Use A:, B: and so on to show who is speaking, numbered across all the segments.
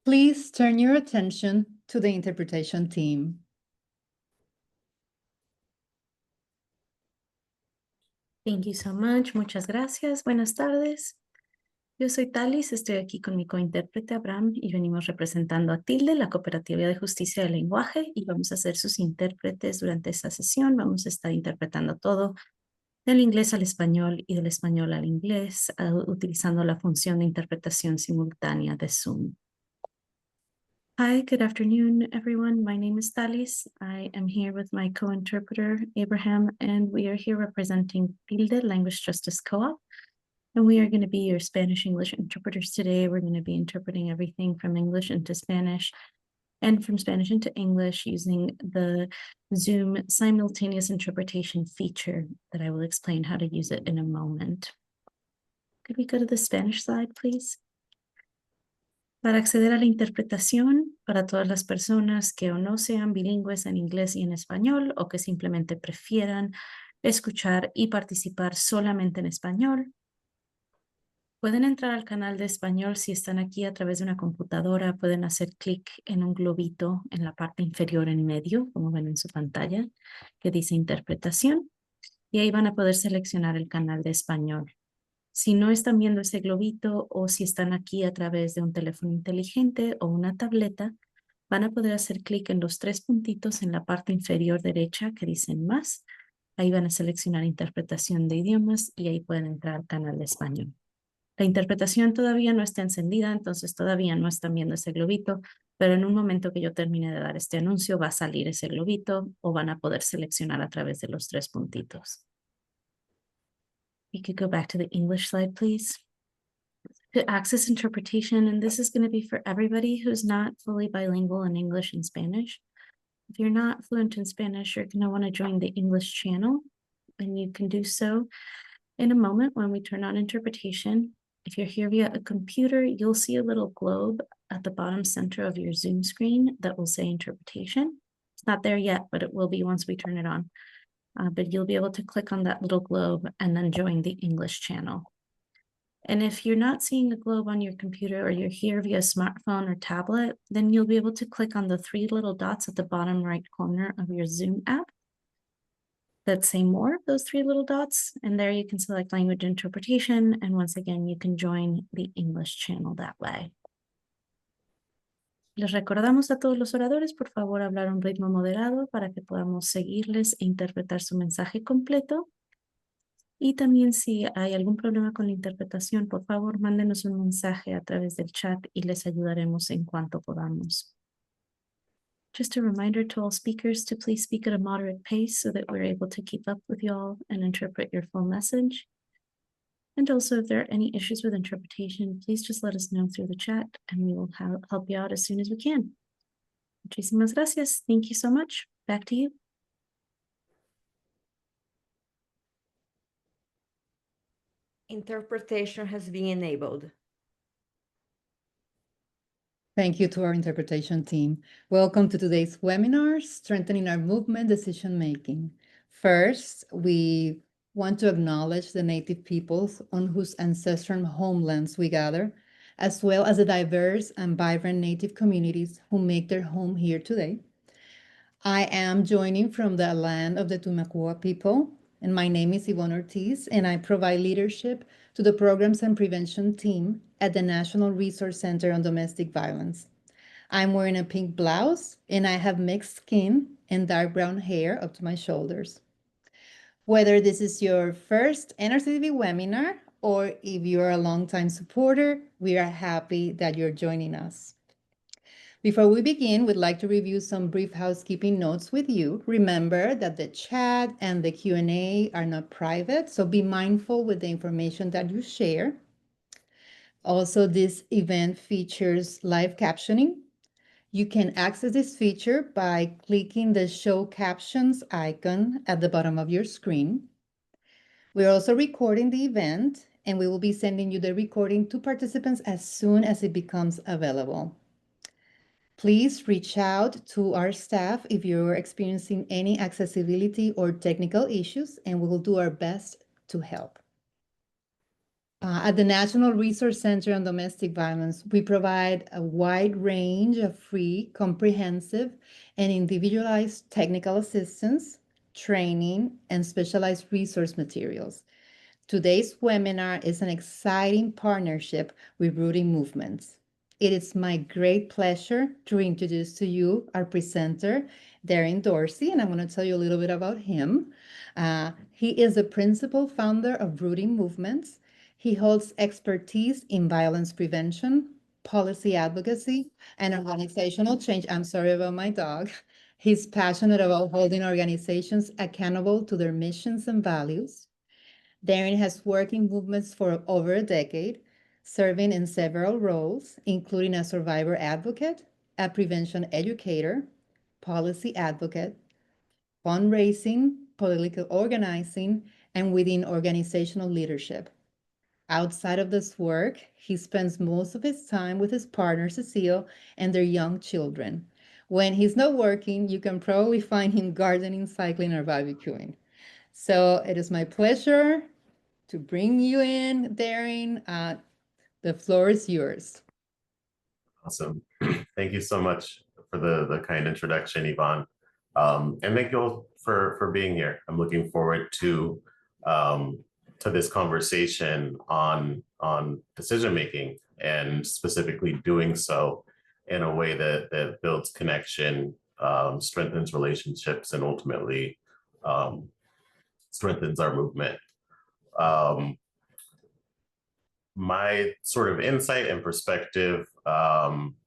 A: Please turn your attention to the interpretation team.
B: Thank you so much. Muchas gracias. Buenas tardes. Yo soy Talis, estoy aquí con mi cointérprete Abraham y venimos representando a Tilde, la Cooperativa de Justicia del Lenguaje, y vamos a ser sus intérpretes durante esta sesión. Vamos a estar interpretando todo del inglés al español y del español al inglés, utilizando la función de interpretación simultánea de Zoom. Hi, good afternoon, everyone. My name is Talis. I am here with my co-interpreter, Abraham, and we are here representing Tilde Language Justice Co-op. And we are going to be your Spanish-English interpreters today. We're going to be interpreting everything from English into Spanish and from Spanish into English using the Zoom simultaneous interpretation feature that I will explain how to use it in a moment. Could we go to the Spanish slide, please? Para acceder a la interpretación, para todas las personas que o no sean bilingües en inglés y en español, o que simplemente prefieran escuchar y participar solamente en español, pueden entrar al canal de español si están aquí a través de una computadora. Pueden hacer clic en un globito en la parte inferior en medio, como ven en su pantalla, que dice interpretación, y ahí van a poder seleccionar el canal de español. Si no están viendo ese globito o si están aquí a través de un teléfono inteligente o una tableta, van a poder hacer clic en los 3 puntitos en la parte inferior derecha que dicen más. Ahí van a seleccionar interpretación de idiomas y ahí pueden entrar al canal de español. La interpretación todavía no está encendida, entonces todavía no están viendo ese globito, pero en un momento que yo termine de dar este anuncio va a salir ese globito o van a poder seleccionar a través de los 3 puntitos. We could go back to the English slide, please. To access interpretation, and this is going to be for everybody who's not fully bilingual in English and Spanish. If you're not fluent in Spanish, you're going to want to join the English channel, and you can do so in a moment when we turn on interpretation. If you're here via a computer, you'll see a little globe at the bottom center of your Zoom screen that will say interpretation. It's not there yet, but it will be once we turn it on. But you'll be able to click on that little globe and then join the English channel. And if you're not seeing a globe on your computer or you're here via smartphone or tablet, then you'll be able to click on the 3 little dots at the bottom right corner of your Zoom app that say more, those 3 little dots. And there you can select language interpretation. And once again, you can join the English channel that way. Les recordamos a todos los oradores, por favor, hablar a un ritmo moderado para que podamos seguirles e interpretar su mensaje completo. Y también si hay algún problema con la interpretación, por favor, mándenos un mensaje a través del chat y les ayudaremos en cuanto podamos. Just a reminder to all speakers to please speak at a moderate pace so that we're able to keep up with you all and interpret your full message. And also, if there are any issues with interpretation, please just let us know through the chat and we will help you out as soon as we can. Muchísimas gracias. Thank you so much. Back to you.
C: Interpretation has been enabled.
A: Thank you to our interpretation team. Welcome to today's webinar, Strengthening Our Movement Decision-Making. First, we want to acknowledge the Native peoples on whose ancestral homelands we gather, as well as the diverse and vibrant Native communities who make their home here today. I am joining from the land of the Tumacoa people, and my name is Yvonne Ortiz, and I provide leadership to the Programs and Prevention team at the National Resource Center on Domestic Violence. I'm wearing a pink blouse, and I have mixed skin and dark brown hair up to my shoulders. Whether this is your first NRCTV webinar or if you're a longtime supporter, we are happy that you're joining us. Before we begin, we'd like to review some brief housekeeping notes with you. Remember that the chat and the Q&A are not private, so be mindful with the information that you share. Also, this event features live captioning. You can access this feature by clicking the Show Captions icon at the bottom of your screen. We're also recording the event, and we will be sending you the recording to participants as soon as it becomes available. Please reach out to our staff if you're experiencing any accessibility or technical issues, and we will do our best to help. At the National Resource Center on Domestic Violence, we provide a wide range of free, comprehensive, and individualized technical assistance, training, and specialized resource materials. Today's webinar is an exciting partnership with Rooting Movements. It is my great pleasure to introduce to you our presenter, Darren Dorsey, and I'm going to tell you a little bit about him. He is the principal founder of Rooting Movements. He holds expertise in violence prevention, policy advocacy, and organizational change. I'm sorry about my dog. He's passionate about holding organizations accountable to their missions and values. Darren has worked in movements for over a decade, serving in several roles, including a survivor advocate, a prevention educator, policy advocate, fundraising, political organizing, and within organizational leadership. Outside of this work, he spends most of his time with his partner, Cecile, and their young children. When he's not working, you can probably find him gardening, cycling, or barbecuing. So it is my pleasure to bring you in, Darren. The floor is yours.
C: Awesome. Thank you so much for the kind introduction, Yvonne. And thank you all for being here. I'm looking forward to this conversation on decision-making, and specifically doing so in a way that builds connection, strengthens relationships, and ultimately strengthens our movement. My sort of insight and perspective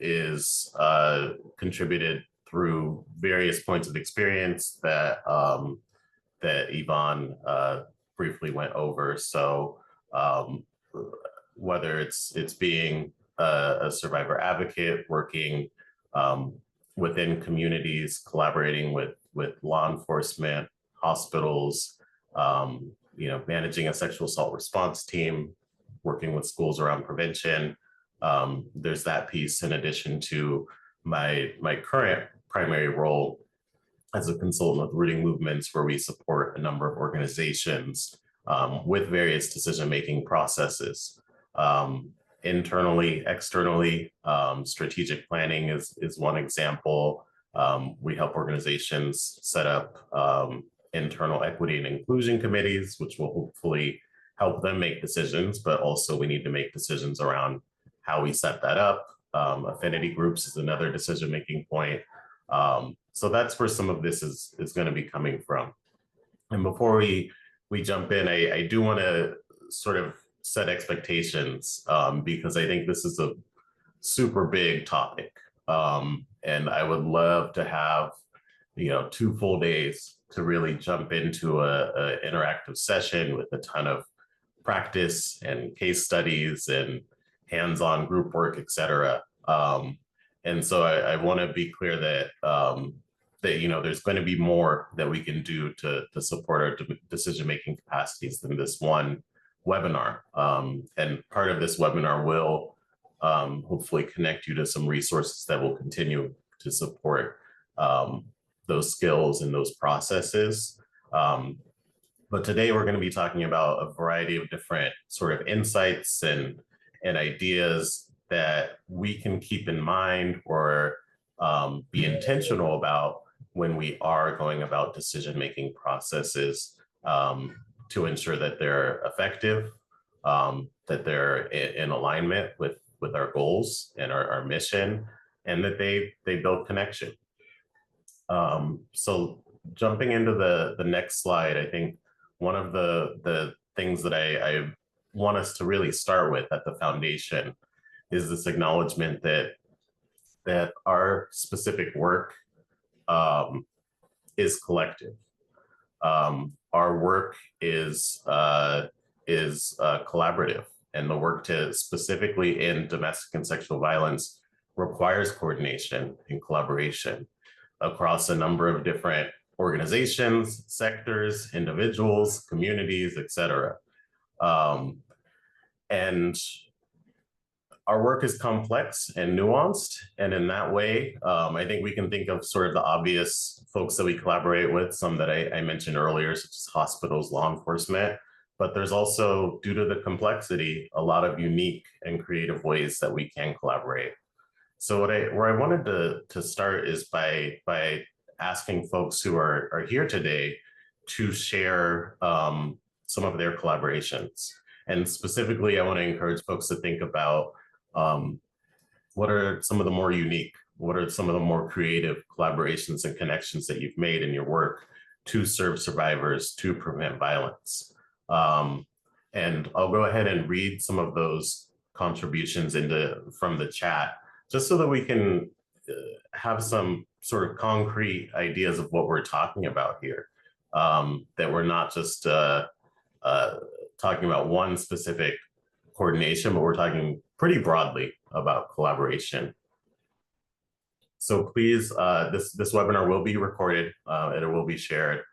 C: is contributed through various points of experience that Yvonne briefly went over. So whether it's being a survivor advocate, working within communities, collaborating with law enforcement, hospitals, managing a sexual assault response team, working with schools around prevention. There's that piece, in addition to my current primary role as a consultant with Rooting Movements, where we support a number of organizations with various decision-making processes. Internally, externally, strategic planning is one example. We help organizations set up internal equity and inclusion committees, which will hopefully help them make decisions, but also we need to make decisions around how we set that up. Affinity groups is another decision-making point. So that's where some of this is going to be coming from. And before we jump in, I do want to sort of set expectations, because I think this is a super big topic. And I would love to have 2 full days to really jump into a interactive session with a ton of practice and case studies and hands-on group work, et cetera. And so I want to be clear that there's going to be more that we can do to support our decision-making capacities than this one webinar. And part of this webinar will hopefully connect you to some resources that will continue to support those skills and those processes. But today we're going to be talking about a variety of different sort of insights and ideas that we can keep in mind or be intentional about when we are going about decision-making processes, to ensure that they're effective, that they're in alignment with our goals and our mission, and that they build connection. So jumping into the next slide, I think one of the things that I want us to really start with at the foundation is this acknowledgement that our specific work is collective. Our work is collaborative, and the work to specifically in domestic and sexual violence requires coordination and collaboration across a number of different organizations, sectors, individuals, communities, et cetera. And our work is complex and nuanced. And in that way, I think we can think of sort of the obvious folks that we collaborate with, some that I mentioned earlier, such as hospitals, law enforcement. but there's also, due to the complexity, a lot of unique and creative ways that we can collaborate. So where I wanted to start is by asking folks who are here today to share some of their collaborations. And specifically, I want to encourage folks to think about what are some of the more unique, what are some of the more creative collaborations and connections that you've made in your work to serve survivors, to prevent violence. And I'll go ahead and read some of those contributions from the chat, just so that we can have some sort of concrete ideas of what we're talking about here, that we're not just talking about one specific coordination, but we're talking pretty broadly about collaboration. So please, this webinar will be recorded and it will be shared.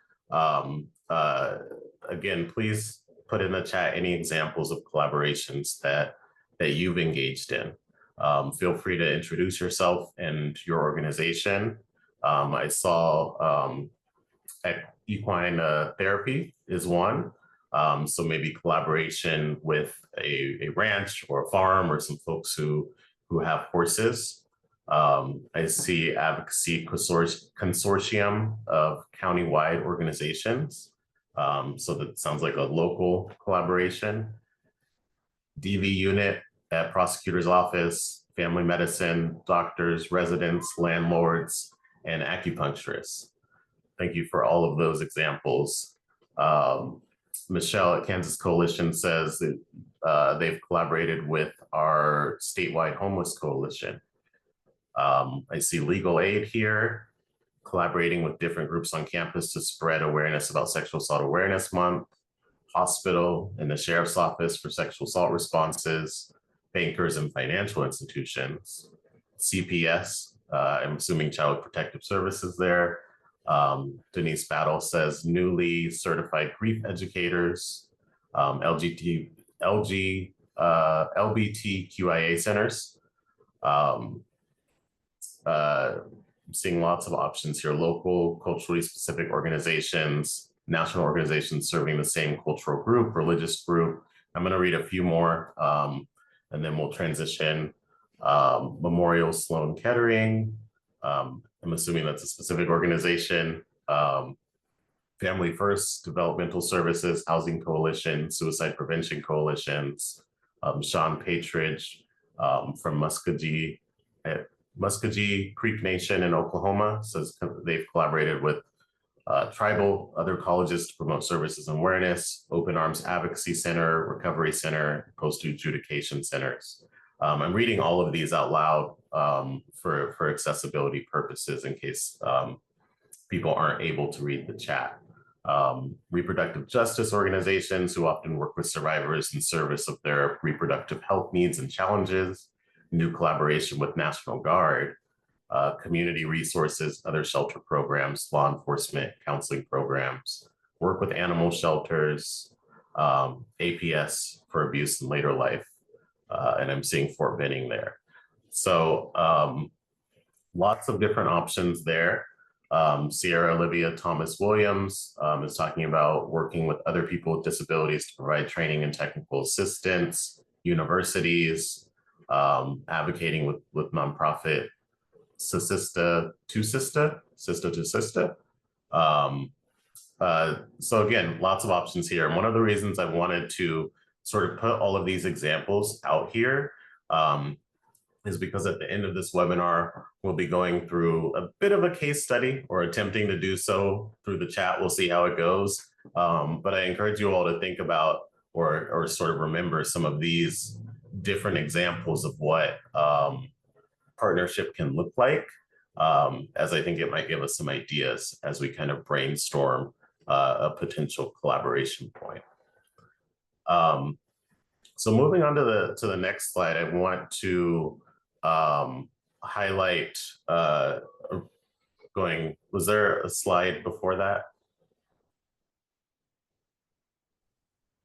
C: Again, please put in the chat any examples of collaborations that you've engaged in. Feel free to introduce yourself and your organization. I saw equine therapy is one. So maybe collaboration with a ranch or a farm or some folks who have horses. I see advocacy consortium of countywide organizations. So that sounds like a local collaboration. DV unit at prosecutor's office, family medicine, doctors, residents, landlords, and acupuncturists. Thank you for all of those examples. Michelle at Kansas Coalition says that they've collaborated with our statewide homeless coalition. I see legal aid here, collaborating with different groups on campus to spread awareness about Sexual Assault Awareness Month, hospital and the sheriff's office for sexual assault responses, bankers and financial institutions, CPS, I'm assuming Child Protective Services there. Denise Battle says newly certified grief educators, LGBTQIA centers. Seeing lots of options here, local, culturally specific organizations, national organizations serving the same cultural group, religious group. I'm going to read a few more and then we'll transition. Memorial Sloan Kettering. I'm assuming that's a specific organization. Family First, Developmental Services, Housing Coalition, Suicide Prevention Coalitions. Sean Patridge from Muskogee Creek Nation in Oklahoma says they've collaborated with tribal, other colleges to promote services and awareness, Open Arms Advocacy Center, Recovery Center, Post-Adjudication Centers. I'm reading all of these out loud for accessibility purposes in case people aren't able to read the chat. Reproductive justice organizations who often work with survivors in service of their reproductive health needs and challenges, new collaboration with National Guard, community resources, other shelter programs, law enforcement, counseling programs, work with animal shelters, APS for abuse in later life, and I'm seeing Fort Benning there. So lots of different options there. Sierra Olivia Thomas Williams is talking about working with other people with disabilities to provide training and technical assistance, universities, advocating with nonprofit Sista to Sista. So again, lots of options here. And one of the reasons I wanted to sort of put all of these examples out here is because at the end of this webinar, we'll be going through a bit of a case study or attempting to do so through the chat. We'll see how it goes. But I encourage you all to think about or sort of remember some of these different examples of what partnership can look like, as I think it might give us some ideas as we kind of brainstorm a potential collaboration point. So moving on to the next slide, I want to highlight, was there a slide before that?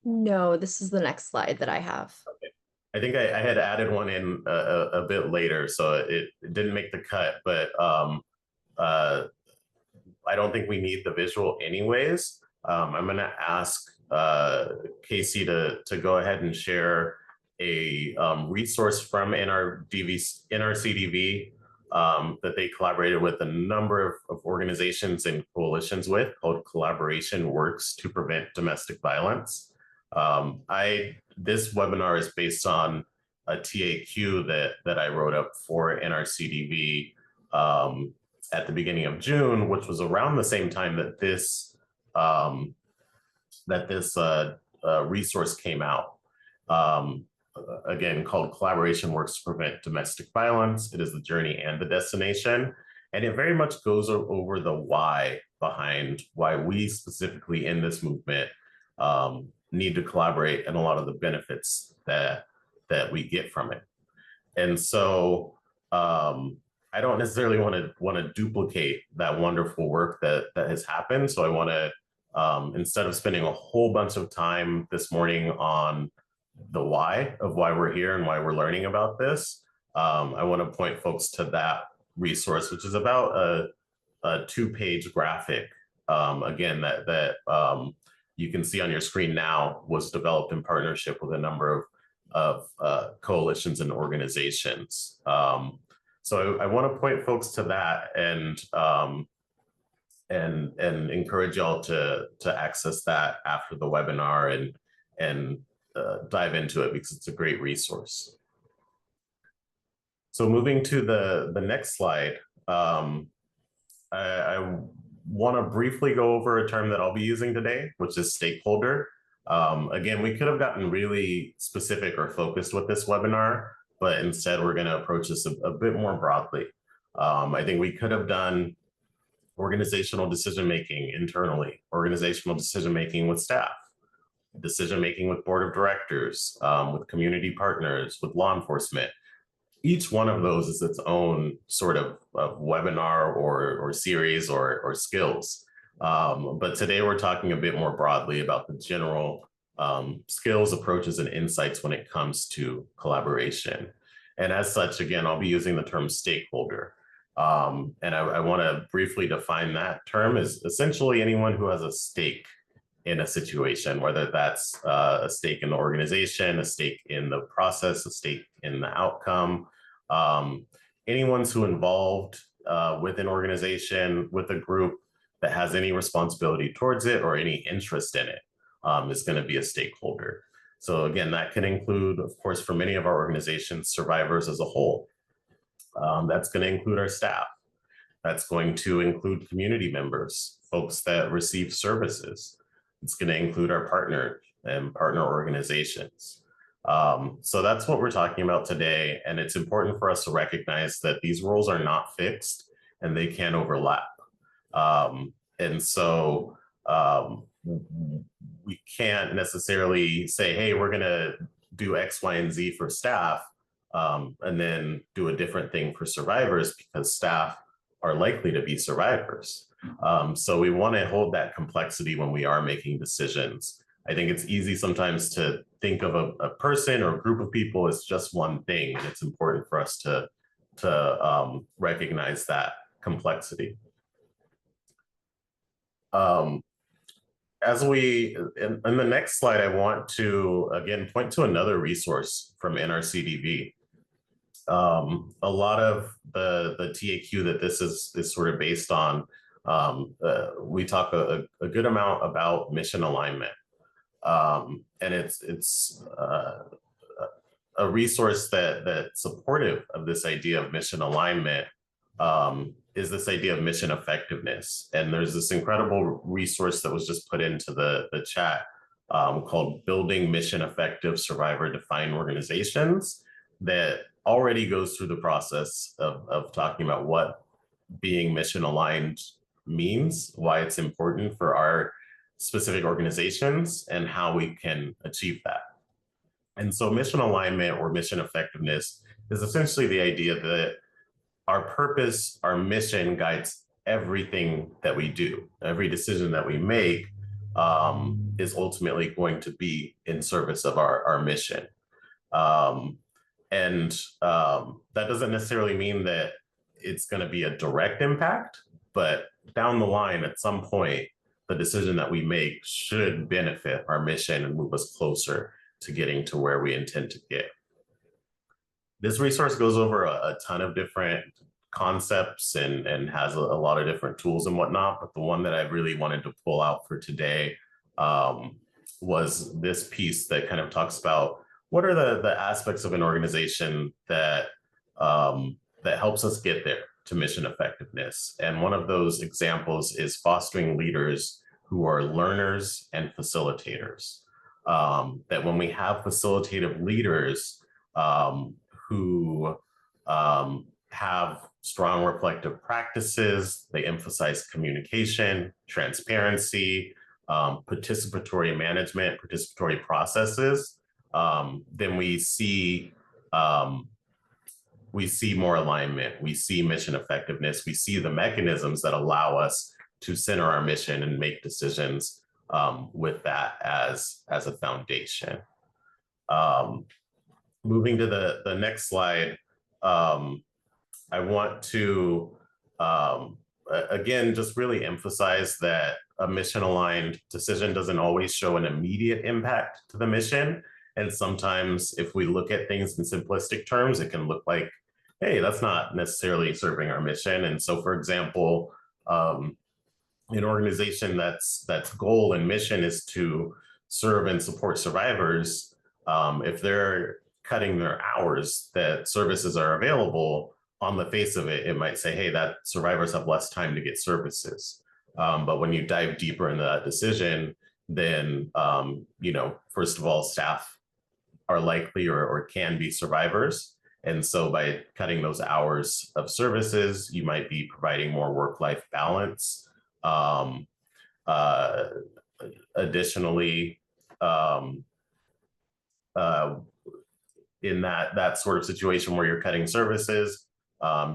D: No, this is the next slide that I have.
C: Okay. I think I had added one in a bit later, so it didn't make the cut, but I don't think we need the visual anyways. I'm gonna ask Casey to go ahead and share a resource from NRCDV that they collaborated with a number of organizations and coalitions with, called Collaboration Works to Prevent Domestic Violence. This webinar is based on a TAQ that I wrote up for NRCDV at the beginning of June, which was around the same time that this resource came out. Again, called Collaboration Works to Prevent Domestic Violence. It is the journey and the destination. And it very much goes over the why behind why we specifically in this movement need to collaborate and a lot of the benefits that we get from it. And so I don't necessarily want to duplicate that wonderful work that has happened. So I want to, instead of spending a whole bunch of time this morning on the why of why we're here and why we're learning about this, I want to point folks to that resource, which is about a 2-page graphic. Again, that you can see on your screen now, was developed in partnership with a number of coalitions and organizations. So I want to point folks to that and encourage y'all to access that after the webinar and dive into it, because it's a great resource. So moving to the next slide, I want to briefly go over a term that I'll be using today, which is stakeholder. Again, we could have gotten really specific or focused with this webinar, but instead we're going to approach this a bit more broadly. I think we could have done organizational decision-making internally, organizational decision-making with staff, decision-making with board of directors, with community partners, with law enforcement. Each one of those is its own sort of webinar or series or skills. But today we're talking a bit more broadly about the general skills, approaches, and insights when it comes to collaboration. And as such, again, I'll be using the term stakeholder. And I want to briefly define that term as essentially anyone who has a stake in a situation, whether that's a stake in the organization, a stake in the process, a stake in the outcome. Anyone who's involved with an organization, with a group that has any responsibility towards it or any interest in it is going to be a stakeholder. So again, that can include, of course, for many of our organizations, survivors as a whole. That's going to include our staff. That's going to include community members, folks that receive services. It's going to include our partner and partner organizations. So that's what we're talking about today. And it's important for us to recognize that these roles are not fixed and they can overlap. And so we can't necessarily say, hey, we're going to do X, Y, and Z for staff, and then do a different thing for survivors, because staff are likely to be survivors. So we want to hold that complexity when we are making decisions. I think it's easy sometimes to think of a person or a group of people as just one thing. And it's important for us to recognize that complexity. As we, in the next slide, I want to, again, point to another resource from NRCDV. A lot of the TAQ that this is sort of based on, we talk a good amount about mission alignment. And it's a resource that's supportive of this idea of mission alignment, is this idea of mission effectiveness. And there's this incredible resource that was just put into the chat called Building Mission Effective Survivor Defined Organizations, that already goes through the process of talking about what being mission aligned means, why it's important for our specific organizations, and how we can achieve that. And so mission alignment or mission effectiveness is essentially the idea that our purpose, our mission guides everything that we do. Every decision that we make is ultimately going to be in service of our mission. And that doesn't necessarily mean that it's going to be a direct impact, but down the line at some point, the decision that we make should benefit our mission and move us closer to getting to where we intend to get. This resource goes over a ton of different concepts and has a lot of different tools and whatnot, but the one that I really wanted to pull out for today was this piece that kind of talks about what are the aspects of an organization that that helps us get there to mission effectiveness. And one of those examples is fostering leaders who are learners and facilitators. That when we have facilitative leaders who have strong reflective practices, they emphasize communication, transparency, participatory management, participatory processes, then we see more alignment, we see mission effectiveness, we see the mechanisms that allow us to center our mission and make decisions with that as a foundation. Moving to the next slide, I want to, again, just really emphasize that a mission-aligned decision doesn't always show an immediate impact to the mission. And sometimes if we look at things in simplistic terms, it can look like, hey, that's not necessarily serving our mission. And so, for example, an organization that's goal and mission is to serve and support survivors, if they're cutting their hours that services are available, on the face of it, it might say, hey, that survivors have less time to get services. But when you dive deeper into that decision, then, first of all, staff are likely or can be survivors. And so by cutting those hours of services, you might be providing more work-life balance. Additionally, in that sort of situation where you're cutting services,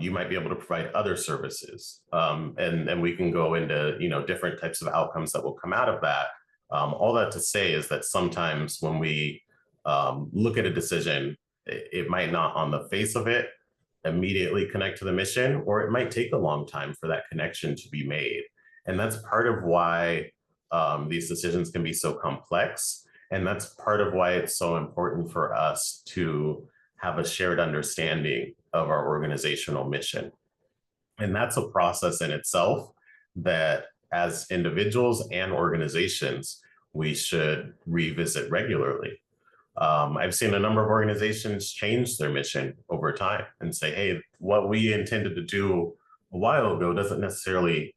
C: you might be able to provide other services. And we can go into different types of outcomes that will come out of that. All that to say is that sometimes when we look at a decision, it might not on the face of it immediately connect to the mission, or it might take a long time for that connection to be made. And that's part of why these decisions can be so complex. And that's part of why it's so important for us to have a shared understanding of our organizational mission. And that's a process in itself that as individuals and organizations, we should revisit regularly. I've seen a number of organizations change their mission over time and say, hey, what we intended to do a while ago doesn't necessarily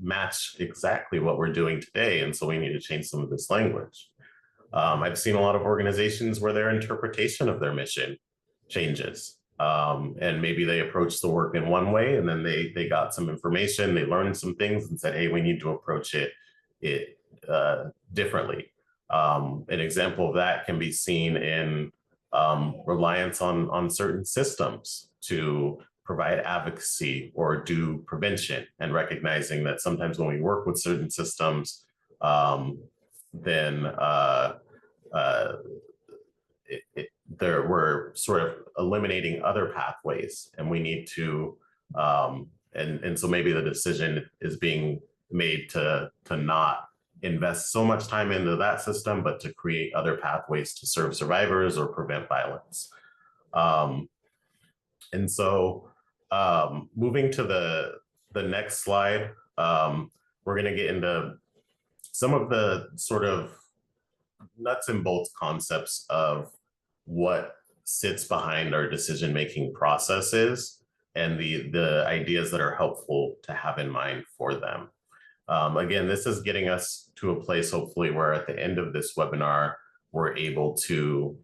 C: match exactly what we're doing today. And so we need to change some of this language. I've seen a lot of organizations where their interpretation of their mission changes. And maybe they approach the work in one way, and then they got some information, they learned some things and said, hey, we need to approach it differently. An example of that can be seen in reliance on certain systems to provide advocacy or do prevention, and recognizing that sometimes when we work with certain systems, then we're sort of eliminating other pathways, and we need to, and so maybe the decision is being made to not invest so much time into that system, but to create other pathways to serve survivors or prevent violence. And so moving to the next slide, we're going to get into some of the sort of nuts and bolts concepts of what sits behind our decision-making processes and the ideas that are helpful to have in mind for them. Again, this is getting us to a place, hopefully, where at the end of this webinar, we're able to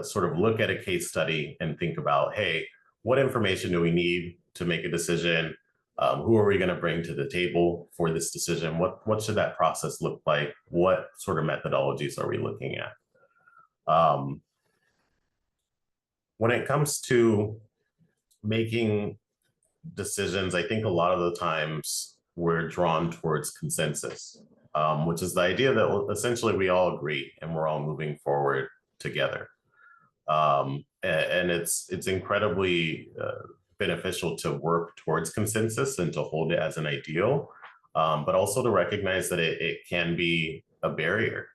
C: sort of look at a case study and think about, hey, what information do we need to make a decision? Who are we going to bring to the table for this decision? What should that process look like? What sort of methodologies are we looking at? When it comes to making decisions, I think a lot of the times we're drawn towards consensus, which is the idea that essentially we all agree and we're all moving forward together. And it's incredibly beneficial to work towards consensus and to hold it as an ideal. but also to recognize that it can be a barrier.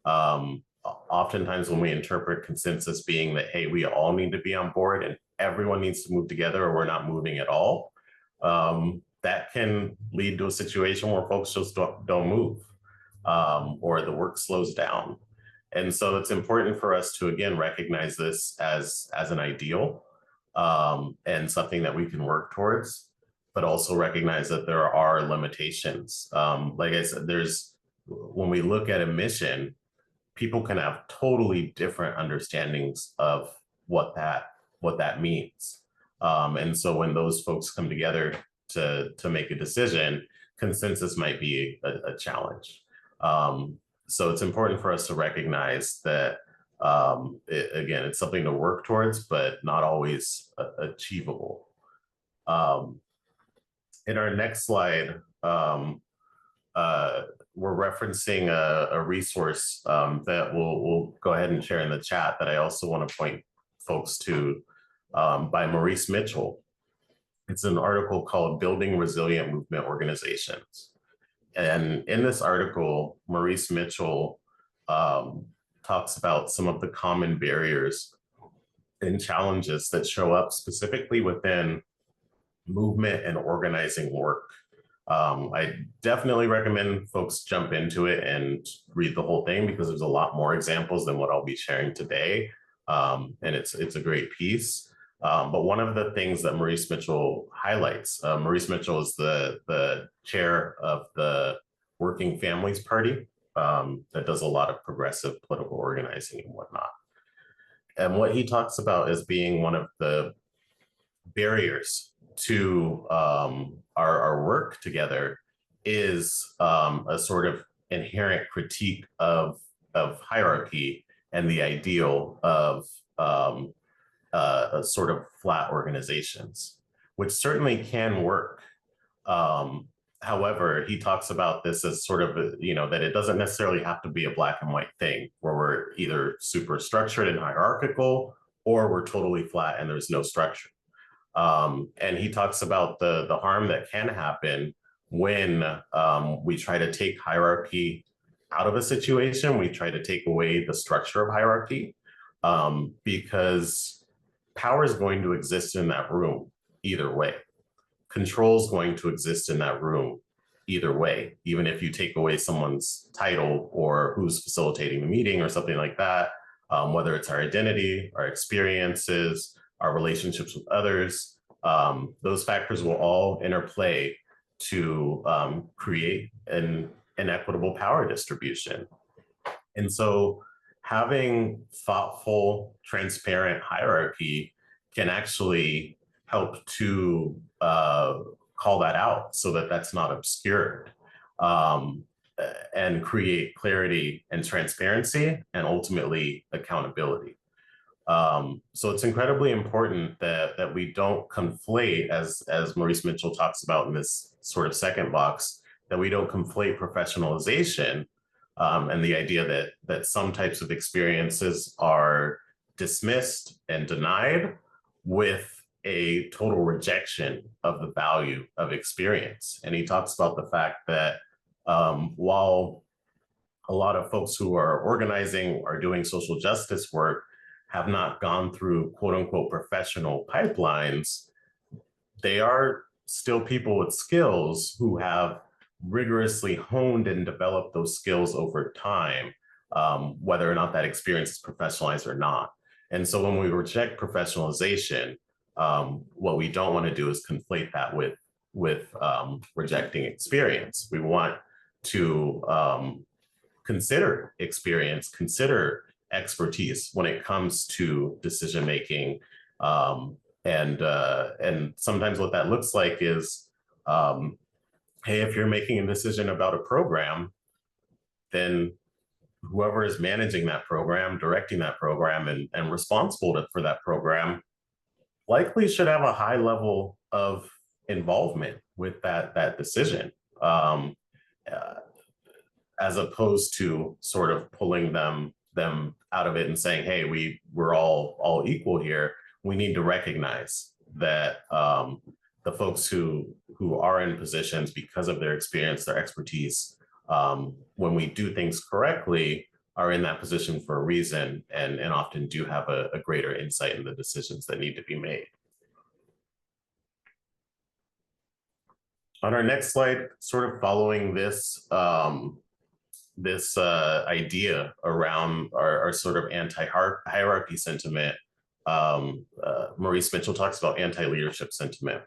C: Oftentimes when we interpret consensus being that, hey, we all need to be on board and everyone needs to move together or we're not moving at all, that can lead to a situation where folks just don't move, or the work slows down. And so it's important for us to, again, recognize this as an ideal, and something that we can work towards, but also recognize that there are limitations. Like I said, when we look at a mission, people can have totally different understandings of what that means. And so when those folks come together to make a decision, consensus might be a challenge. So it's important for us to recognize that, again, it's something to work towards, but not always achievable. In our next slide, we're referencing a resource that we'll go ahead and share in the chat that I also want to point folks to, by Maurice Mitchell. It's an article called Building Resilient Movement Organizations. And in this article, Maurice Mitchell talks about some of the common barriers and challenges that show up specifically within movement and organizing work. I definitely recommend folks jump into it and read the whole thing because there's a lot more examples than what I'll be sharing today. And it's a great piece. But one of the things that Maurice Mitchell highlights, Maurice Mitchell is the chair of the Working Families Party that does a lot of progressive political organizing and whatnot. And what he talks about as being one of the barriers to our work together is a sort of inherent critique of hierarchy and the ideal of a sort of flat organizations, which certainly can work. However, he talks about this as sort of, that it doesn't necessarily have to be a black and white thing where we're either super structured and hierarchical or we're totally flat and there's no structure. And he talks about the harm that can happen when we try to take hierarchy out of a situation, we try to take away the structure of hierarchy, because power is going to exist in that room either way. Control is going to exist in that room either way, even if you take away someone's title or who's facilitating the meeting or something like that, whether it's our identity, our experiences, our relationships with others, those factors will all interplay to create an equitable power distribution. And so having thoughtful, transparent hierarchy can actually help to call that out so that that's not obscured, and create clarity and transparency and ultimately accountability. So it's incredibly important that we don't conflate, as Maurice Mitchell talks about in this sort of second box, that we don't conflate professionalization and the idea that some types of experiences are dismissed and denied with a total rejection of the value of experience. And he talks about the fact that while a lot of folks who are organizing or doing social justice work have not gone through quote unquote professional pipelines, they are still people with skills who have rigorously honed and developed those skills over time, whether or not that experience is professionalized or not. And so when we reject professionalization, what we don't want to do is conflate that with rejecting experience. We want to consider experience, consider expertise when it comes to decision making, and sometimes what that looks like is, hey, if you're making a decision about a program, then whoever is managing that program, directing that program, and responsible for that program likely should have a high level of involvement with that decision, as opposed to sort of pulling them out of it and saying, hey, we're all equal here. We need to recognize that the folks who who are in positions because of their experience, their expertise, when we do things correctly, are in that position for a reason and often do have a greater insight in the decisions that need to be made. On our next slide, sort of following this, idea around our sort of anti-hierarchy sentiment, Maurice Mitchell talks about anti-leadership sentiment.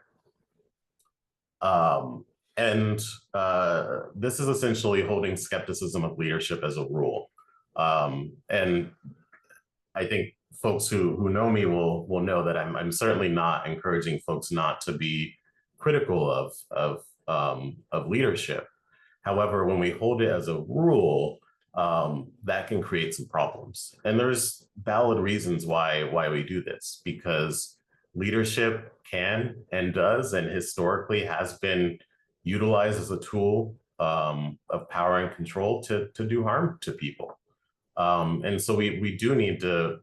C: This is essentially holding skepticism of leadership as a rule. And I think folks who know me will know that I'm certainly not encouraging folks not to be critical of leadership. However, when we hold it as a rule, that can create some problems. And there's valid reasons why we do this, because leadership can and does and historically has been utilized as a tool of power and control to do harm to people. And so we do need to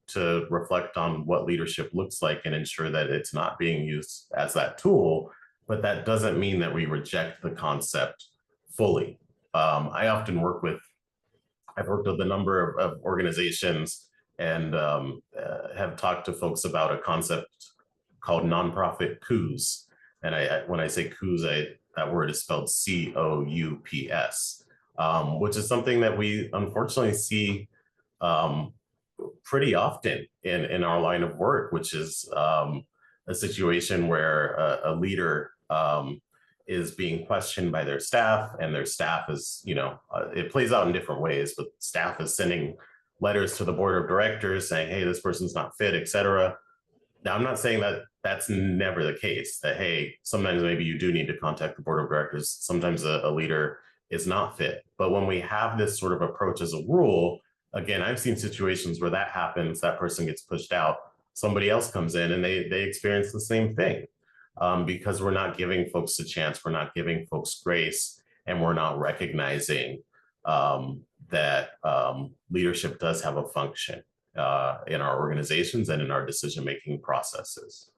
C: reflect on what leadership looks like and ensure that it's not being used as that tool, but that doesn't mean that we reject the concept fully. I often I've worked with a number of organizations and have talked to folks about a concept called nonprofit coups. And when I say coups, that word is spelled COUPS, which is something that we unfortunately see pretty often in our line of work, which is a situation where a leader is being questioned by their staff, and their staff is, it plays out in different ways, but staff is sending letters to the board of directors saying, hey, this person's not fit, et cetera. Now, I'm not saying that that's never the case, that, hey, sometimes maybe you do need to contact the board of directors. Sometimes a leader is not fit. But when we have this sort of approach as a rule, again, I've seen situations where that happens, that person gets pushed out, somebody else comes in and they experience the same thing. Because we're not giving folks a chance, we're not giving folks grace, and we're not recognizing that leadership does have a function in our organizations and in our decision-making processes.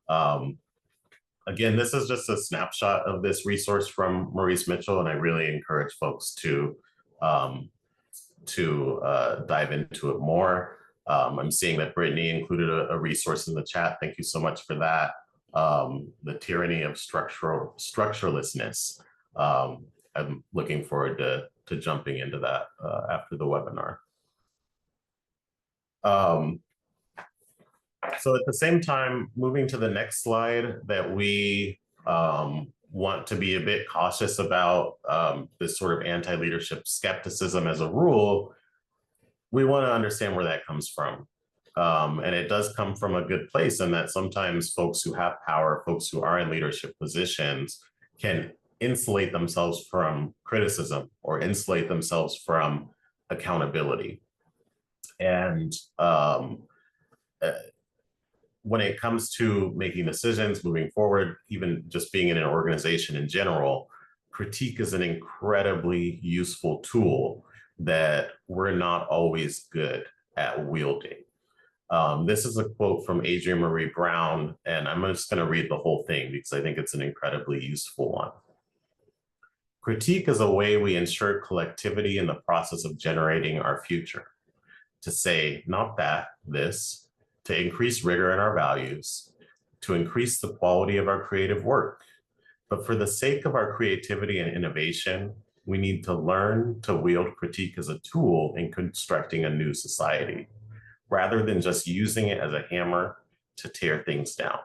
C: Again, this is just a snapshot of this resource from Maurice Mitchell, and I really encourage folks to dive into it more. I'm seeing that Brittany included a resource in the chat. Thank you so much for that. The tyranny of structurelessness. I'm looking forward to jumping into that after the webinar. So at the same time, moving to the next slide, that we want to be a bit cautious about this sort of anti-leadership skepticism as a rule, we want to understand where that comes from. And it does come from a good place, in that sometimes folks who have power, folks who are in leadership positions, can insulate themselves from criticism or insulate themselves from accountability. And when it comes to making decisions, moving forward, even just being in an organization in general, critique is an incredibly useful tool that we're not always good at wielding. This is a quote from Adrienne Maree Brown, and I'm just going to read the whole thing because I think it's an incredibly useful one. Critique is a way we ensure collectivity in the process of generating our future. To say, not that, this, to increase rigor in our values, to increase the quality of our creative work. But for the sake of our creativity and innovation, we need to learn to wield critique as a tool in constructing a new society, rather than just using it as a hammer to tear things down.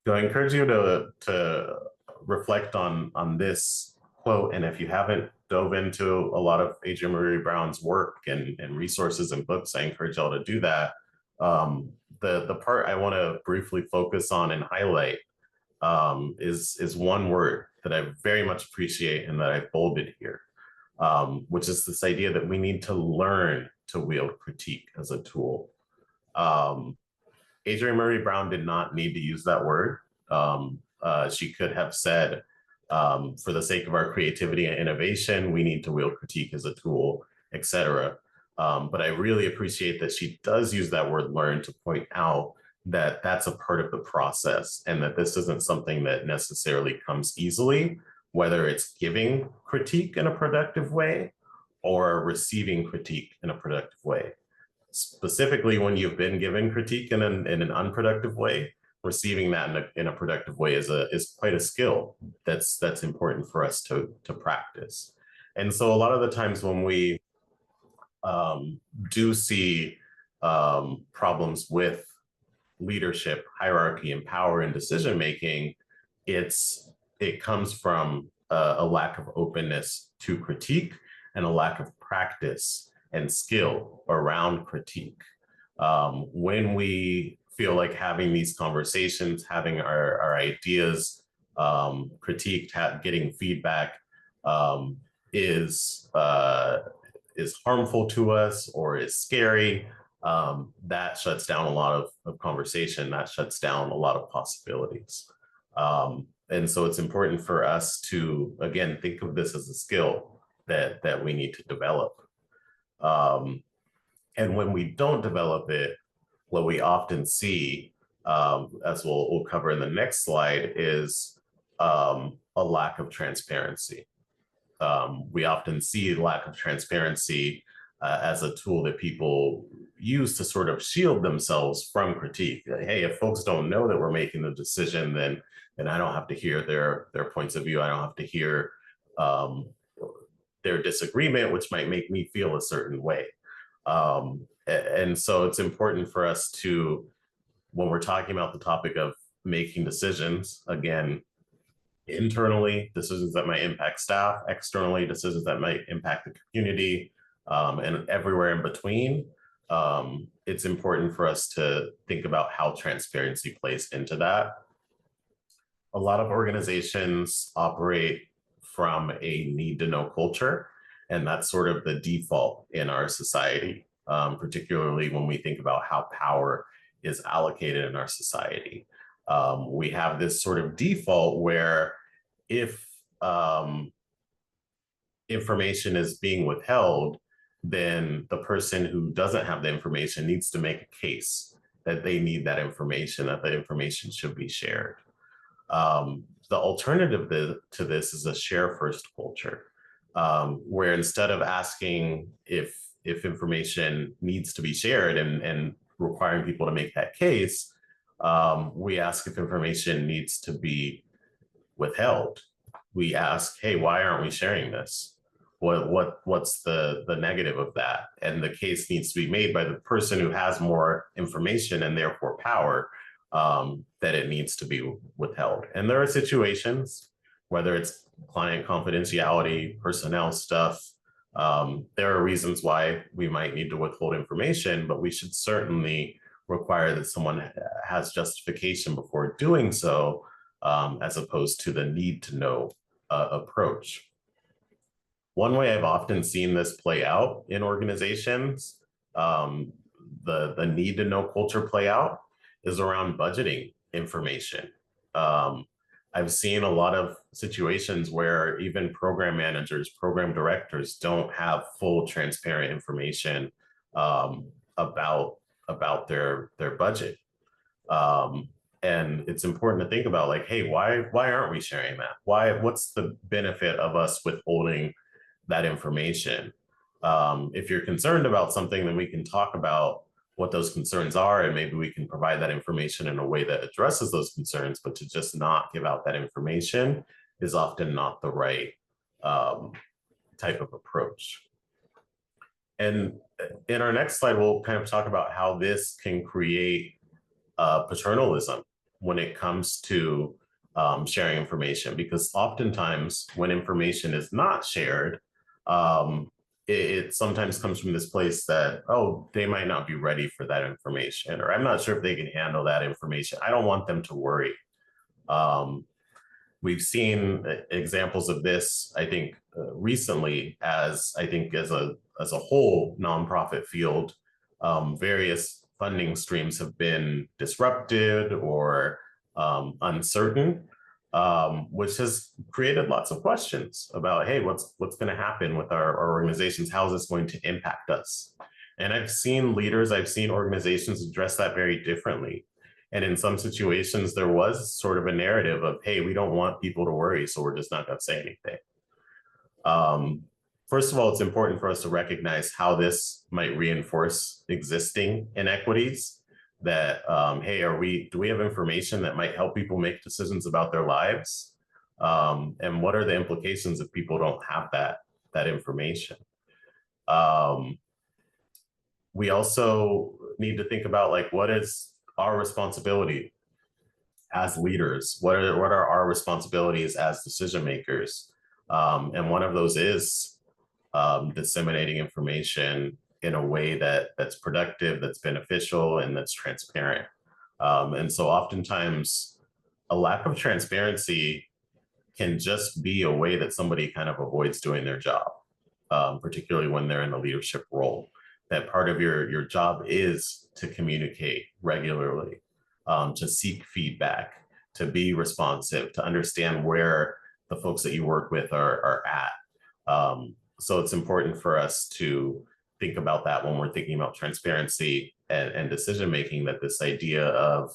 C: So I encourage you to reflect on this quote, and if you haven't dove into a lot of Adrienne Maree Brown's work and resources and books, I encourage y'all to do that. The part I want to briefly focus on and highlight is one word that I very much appreciate and that I've bolded here, which is this idea that we need to learn to wield critique as a tool. Adrienne Maree Brown did not need to use that word. She could have said, for the sake of our creativity and innovation, we need to wield critique as a tool, etc. But I really appreciate that she does use that word learn to point out that that's a part of the process, and that this isn't something that necessarily comes easily, whether it's giving critique in a productive way or receiving critique in a productive way. Specifically, when you've been given critique in an unproductive way, receiving that in a productive way is quite a skill that's important for us to practice. And so a lot of the times when we do see problems with leadership, hierarchy, and power and decision making, it comes from a lack of openness to critique and a lack of practice and skill around critique. When we feel like having these conversations, having our ideas critiqued, getting feedback is harmful to us or is scary, that shuts down a lot of conversation, that shuts down a lot of possibilities. And so it's important for us to, again, think of this as a skill that we need to develop. And when we don't develop it, what we often see, as we'll cover in the next slide, is a lack of transparency. We often see lack of transparency as a tool that people use to sort of shield themselves from critique. Hey, if folks don't know that we're making the decision, then I don't have to hear their points of view. I don't have to hear their disagreement, which might make me feel a certain way. And so it's important for us to, when we're talking about the topic of making decisions, again, internally, decisions that might impact staff, externally, decisions that might impact the community, and everywhere in between, it's important for us to think about how transparency plays into that. A lot of organizations operate from a need to know culture, and that's sort of the default in our society, particularly when we think about how power is allocated in our society. We have this sort of default where if information is being withheld, then the person who doesn't have the information needs to make a case that they need that information, that the information should be shared. The alternative to this is a share first culture, where instead of asking if information needs to be shared and requiring people to make that case, we ask if information needs to be withheld. We ask, hey, why aren't we sharing this? What's the negative of that? And the case needs to be made by the person who has more information and therefore power, that it needs to be withheld. And there are situations, whether it's client confidentiality, personnel stuff, there are reasons why we might need to withhold information, but we should certainly require that someone has justification before doing so, as opposed to the need to know approach. One way I've often seen this play out in organizations, the need to know culture play out, is around budgeting information. I've seen a lot of situations where even program managers, program directors don't have full transparent information about their budget. And it's important to think about, like, hey, why aren't we sharing that? What's the benefit of us withholding that information? If you're concerned about something, then we can talk about what those concerns are, and maybe we can provide that information in a way that addresses those concerns. But to just not give out that information is often not the right type of approach. And in our next slide, we'll kind of talk about how this can create paternalism when it comes to sharing information, because oftentimes when information is not shared, it sometimes comes from this place that, oh, they might not be ready for that information, or I'm not sure if they can handle that information. I don't want them to worry. We've seen examples of this, I think, recently, as a whole nonprofit field, various funding streams have been disrupted or uncertain, which has created lots of questions about, hey, what's going to happen with our organizations? How is this going to impact us? And I've seen leaders, I've seen organizations address that very differently. And in some situations, there was sort of a narrative of, hey, we don't want people to worry, so we're just not going to say anything. First of all, it's important for us to recognize how this might reinforce existing inequities. That, hey, do we have information that might help people make decisions about their lives? And what are the implications if people don't have that information? We also need to think about, like, what is our responsibility as leaders? What are our responsibilities as decision makers? And one of those is disseminating information in a way that's productive, that's beneficial, and that's transparent. And so oftentimes a lack of transparency can just be a way that somebody kind of avoids doing their job, particularly when they're in a leadership role. That part of your job is to communicate regularly, to seek feedback, to be responsive, to understand where the folks that you work with are at. So it's important for us to think about that when we're thinking about transparency and decision-making, that this idea of,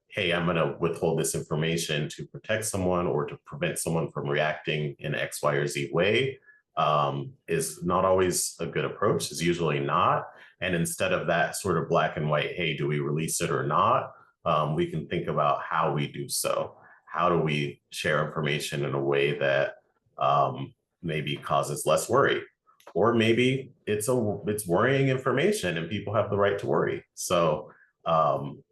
C: hey, I'm going to withhold this information to protect someone or to prevent someone from reacting in X, Y, or Z way is not always a good approach. It's usually not. And instead of that sort of black and white, hey, do we release it or not? We can think about how we do so. How do we share information in a way that maybe causes less worry? Or maybe it's worrying information and people have the right to worry. So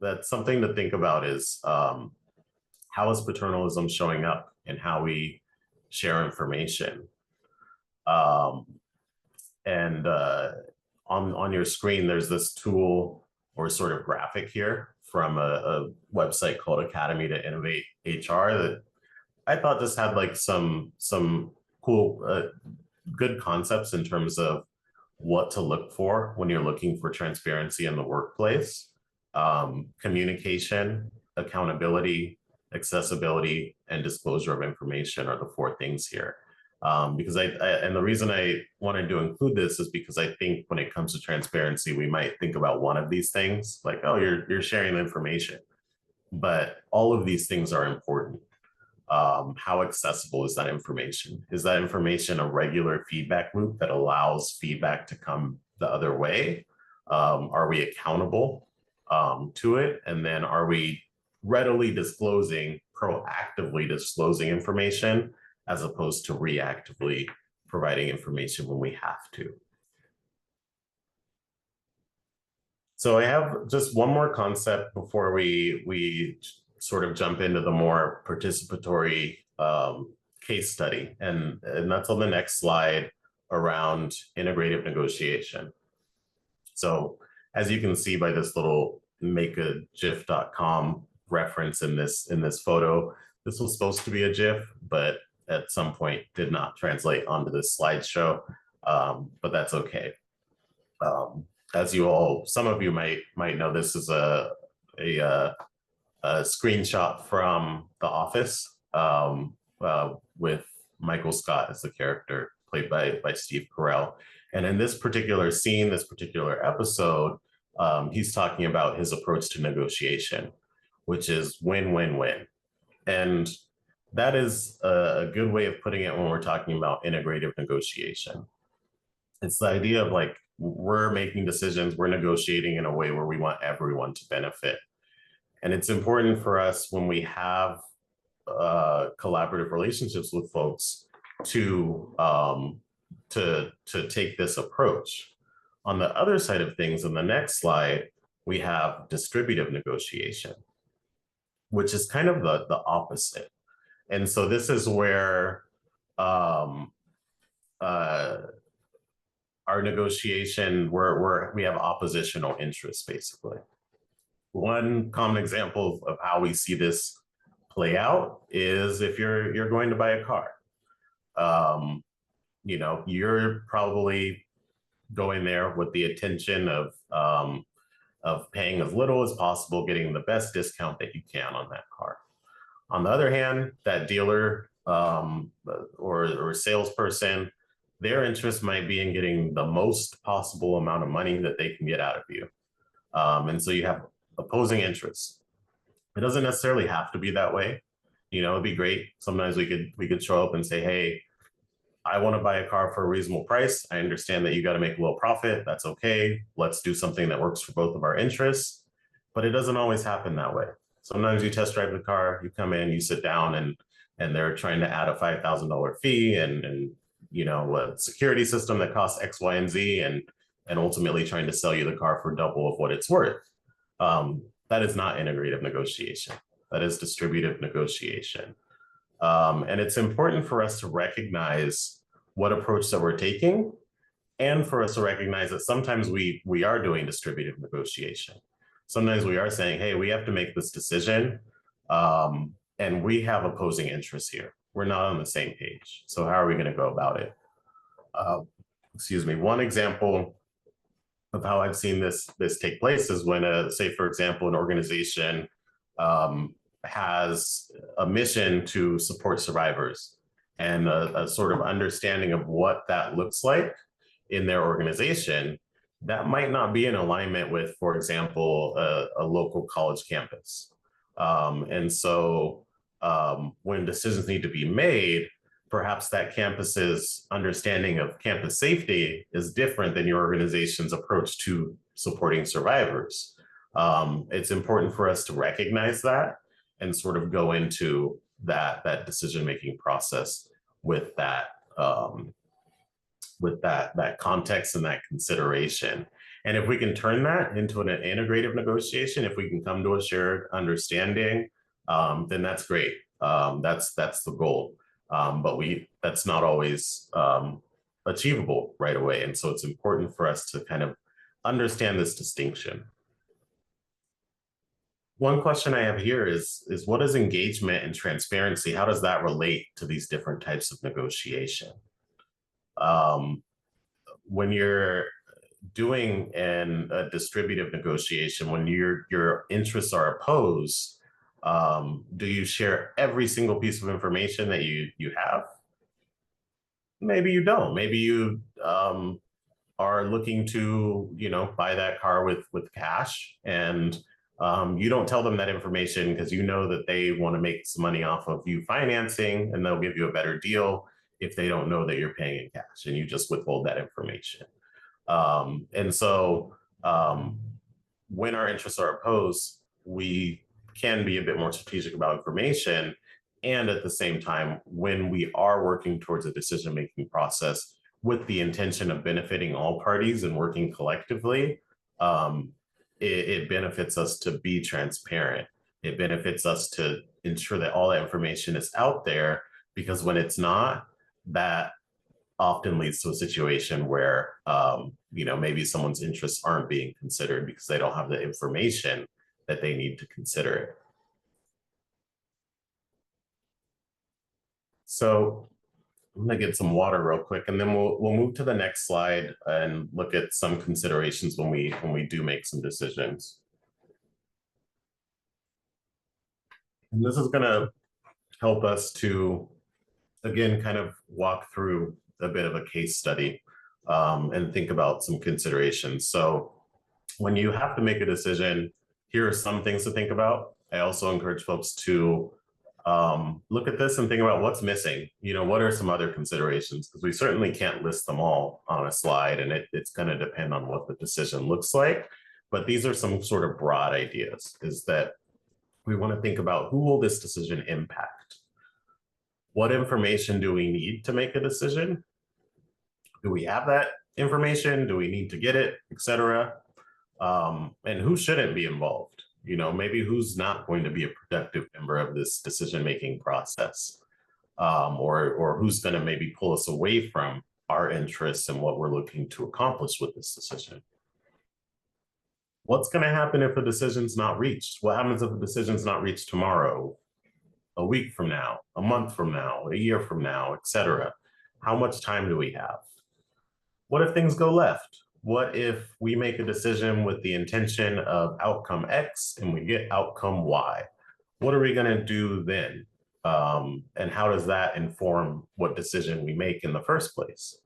C: that's something to think about, is how is paternalism showing up in how we share information? On your screen, there's this tool or sort of graphic here from a website called Academy to Innovate HR that I thought just had like some cool, good concepts in terms of what to look for when you're looking for transparency in the workplace. Communication, accountability, accessibility, and disclosure of information are the 4 things here. Because and the reason I wanted to include this is because I think when it comes to transparency, we might think about one of these things, like, oh, you're sharing information, but all of these things are important. How accessible is that information? Is that information a regular feedback loop that allows feedback to come the other way? Are we accountable to it? And then are we readily disclosing, proactively disclosing information, as opposed to reactively providing information when we have to? So I have just one more concept before we sort of jump into the more participatory case study. And that's on the next slide, around integrative negotiation. So as you can see by this little makeagif.com reference in this photo, this was supposed to be a GIF, but at some point did not translate onto this slideshow, but that's okay. As some of you might know, this is a screenshot from The Office with Michael Scott as the character played by Steve Carell. And in this particular scene, this particular episode, he's talking about his approach to negotiation, which is win-win-win. And that is a good way of putting it when we're talking about integrative negotiation. It's the idea of, like, we're making decisions, we're negotiating in a way where we want everyone to benefit. And it's important for us, when we have collaborative relationships with folks, to take this approach. On the other side of things, in the next slide, we have distributive negotiation, which is kind of the opposite. And so this is where our negotiation, where we have oppositional interests, basically. One common example of how we see this play out is if you're going to buy a car. You're probably going there with the intention of paying as little as possible, getting the best discount that you can on that car. On the other hand, that dealer or salesperson, their interest might be in getting the most possible amount of money that they can get out of you. And so you have opposing interests. It doesn't necessarily have to be that way. You know, it'd be great. Sometimes we could show up and say, hey, I want to buy a car for a reasonable price. I understand that you got to make a little profit. That's okay. Let's do something that works for both of our interests. But it doesn't always happen that way. Sometimes you test drive the car, you come in, you sit down, and they're trying to add a $5,000 fee and you know, a security system that costs X, Y, and Z, and ultimately trying to sell you the car for double of what it's worth. That is not integrative negotiation. That is distributive negotiation. And it's important for us to recognize what approach that we're taking, and for us to recognize that sometimes we are doing distributive negotiation. Sometimes we are saying, hey, we have to make this decision, and we have opposing interests here. We're not on the same page. So how are we going to go about it? Excuse me. One example of how I've seen this take place is when, say, for example, an organization has a mission to support survivors, and a sort of understanding of what that looks like in their organization, that might not be in alignment with, for example, a local college campus. And so when decisions need to be made, perhaps that campus's understanding of campus safety is different than your organization's approach to supporting survivors. It's important for us to recognize that and sort of go into that decision-making process with that context and that consideration. And if we can turn that into an integrative negotiation, if we can come to a shared understanding, then that's great. That's the goal. But that's not always achievable right away. And so it's important for us to kind of understand this distinction. One question I have here is what is engagement and transparency? How does that relate to these different types of negotiation? When you're doing a distributive negotiation, when your interests are opposed, do you share every single piece of information that you have? Maybe you don't. Maybe you are looking to, you know, buy that car with cash, and you don't tell them that information because you know that they want to make some money off of you financing, and they'll give you a better deal if they don't know that you're paying in cash, and you just withhold that information. And so when our interests are opposed, we can be a bit more strategic about information. And at the same time, when we are working towards a decision-making process with the intention of benefiting all parties and working collectively, it benefits us to be transparent. It benefits us to ensure that all that information is out there, because when it's not, that often leads to a situation where, you know, maybe someone's interests aren't being considered because they don't have the information that they need to consider it. So I'm gonna get some water real quick, and then we'll move to the next slide and look at some considerations when we do make some decisions. And this is gonna help us to, again, kind of walk through a bit of a case study and think about some considerations. So when you have to make a decision, here are some things to think about. I also encourage folks to look at this and think about what's missing. You know, what are some other considerations? Because we certainly can't list them all on a slide, and it's going to depend on what the decision looks like. But these are some sort of broad ideas, is that we want to think about who will this decision impact? What information do we need to make a decision? Do we have that information? Do we need to get it, et cetera? And who shouldn't be involved? You know, maybe who's not going to be a productive member of this decision-making process, or who's going to maybe pull us away from our interests and what we're looking to accomplish with this decision. What's going to happen if a decision's not reached? What happens if a decision's not reached tomorrow, a week from now, a month from now, a year from now, et cetera? How much time do we have? What if things go left? What if we make a decision with the intention of outcome X and we get outcome Y? What are we going to do then? And how does that inform what decision we make in the first place?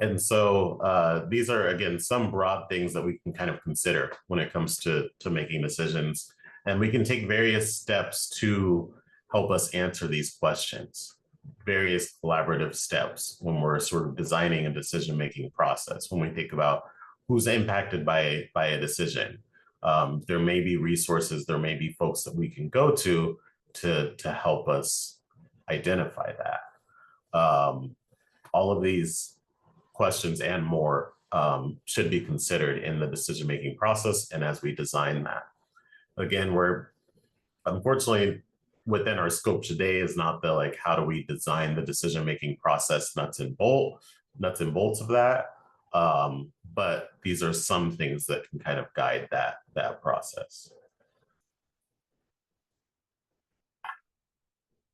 C: And so these are, again, some broad things that we can kind of consider when it comes to making decisions. And we can take various steps to help us answer these questions, various collaborative steps when we're sort of designing a decision-making process. When we think about who's impacted by a decision, there may be resources, there may be folks that we can go to help us identify that. All of these questions and more should be considered in the decision-making process and as we design that. Again, we're unfortunately within our scope today is not the like, how do we design the decision-making process nuts and bolts of that. But these are some things that can kind of guide that process.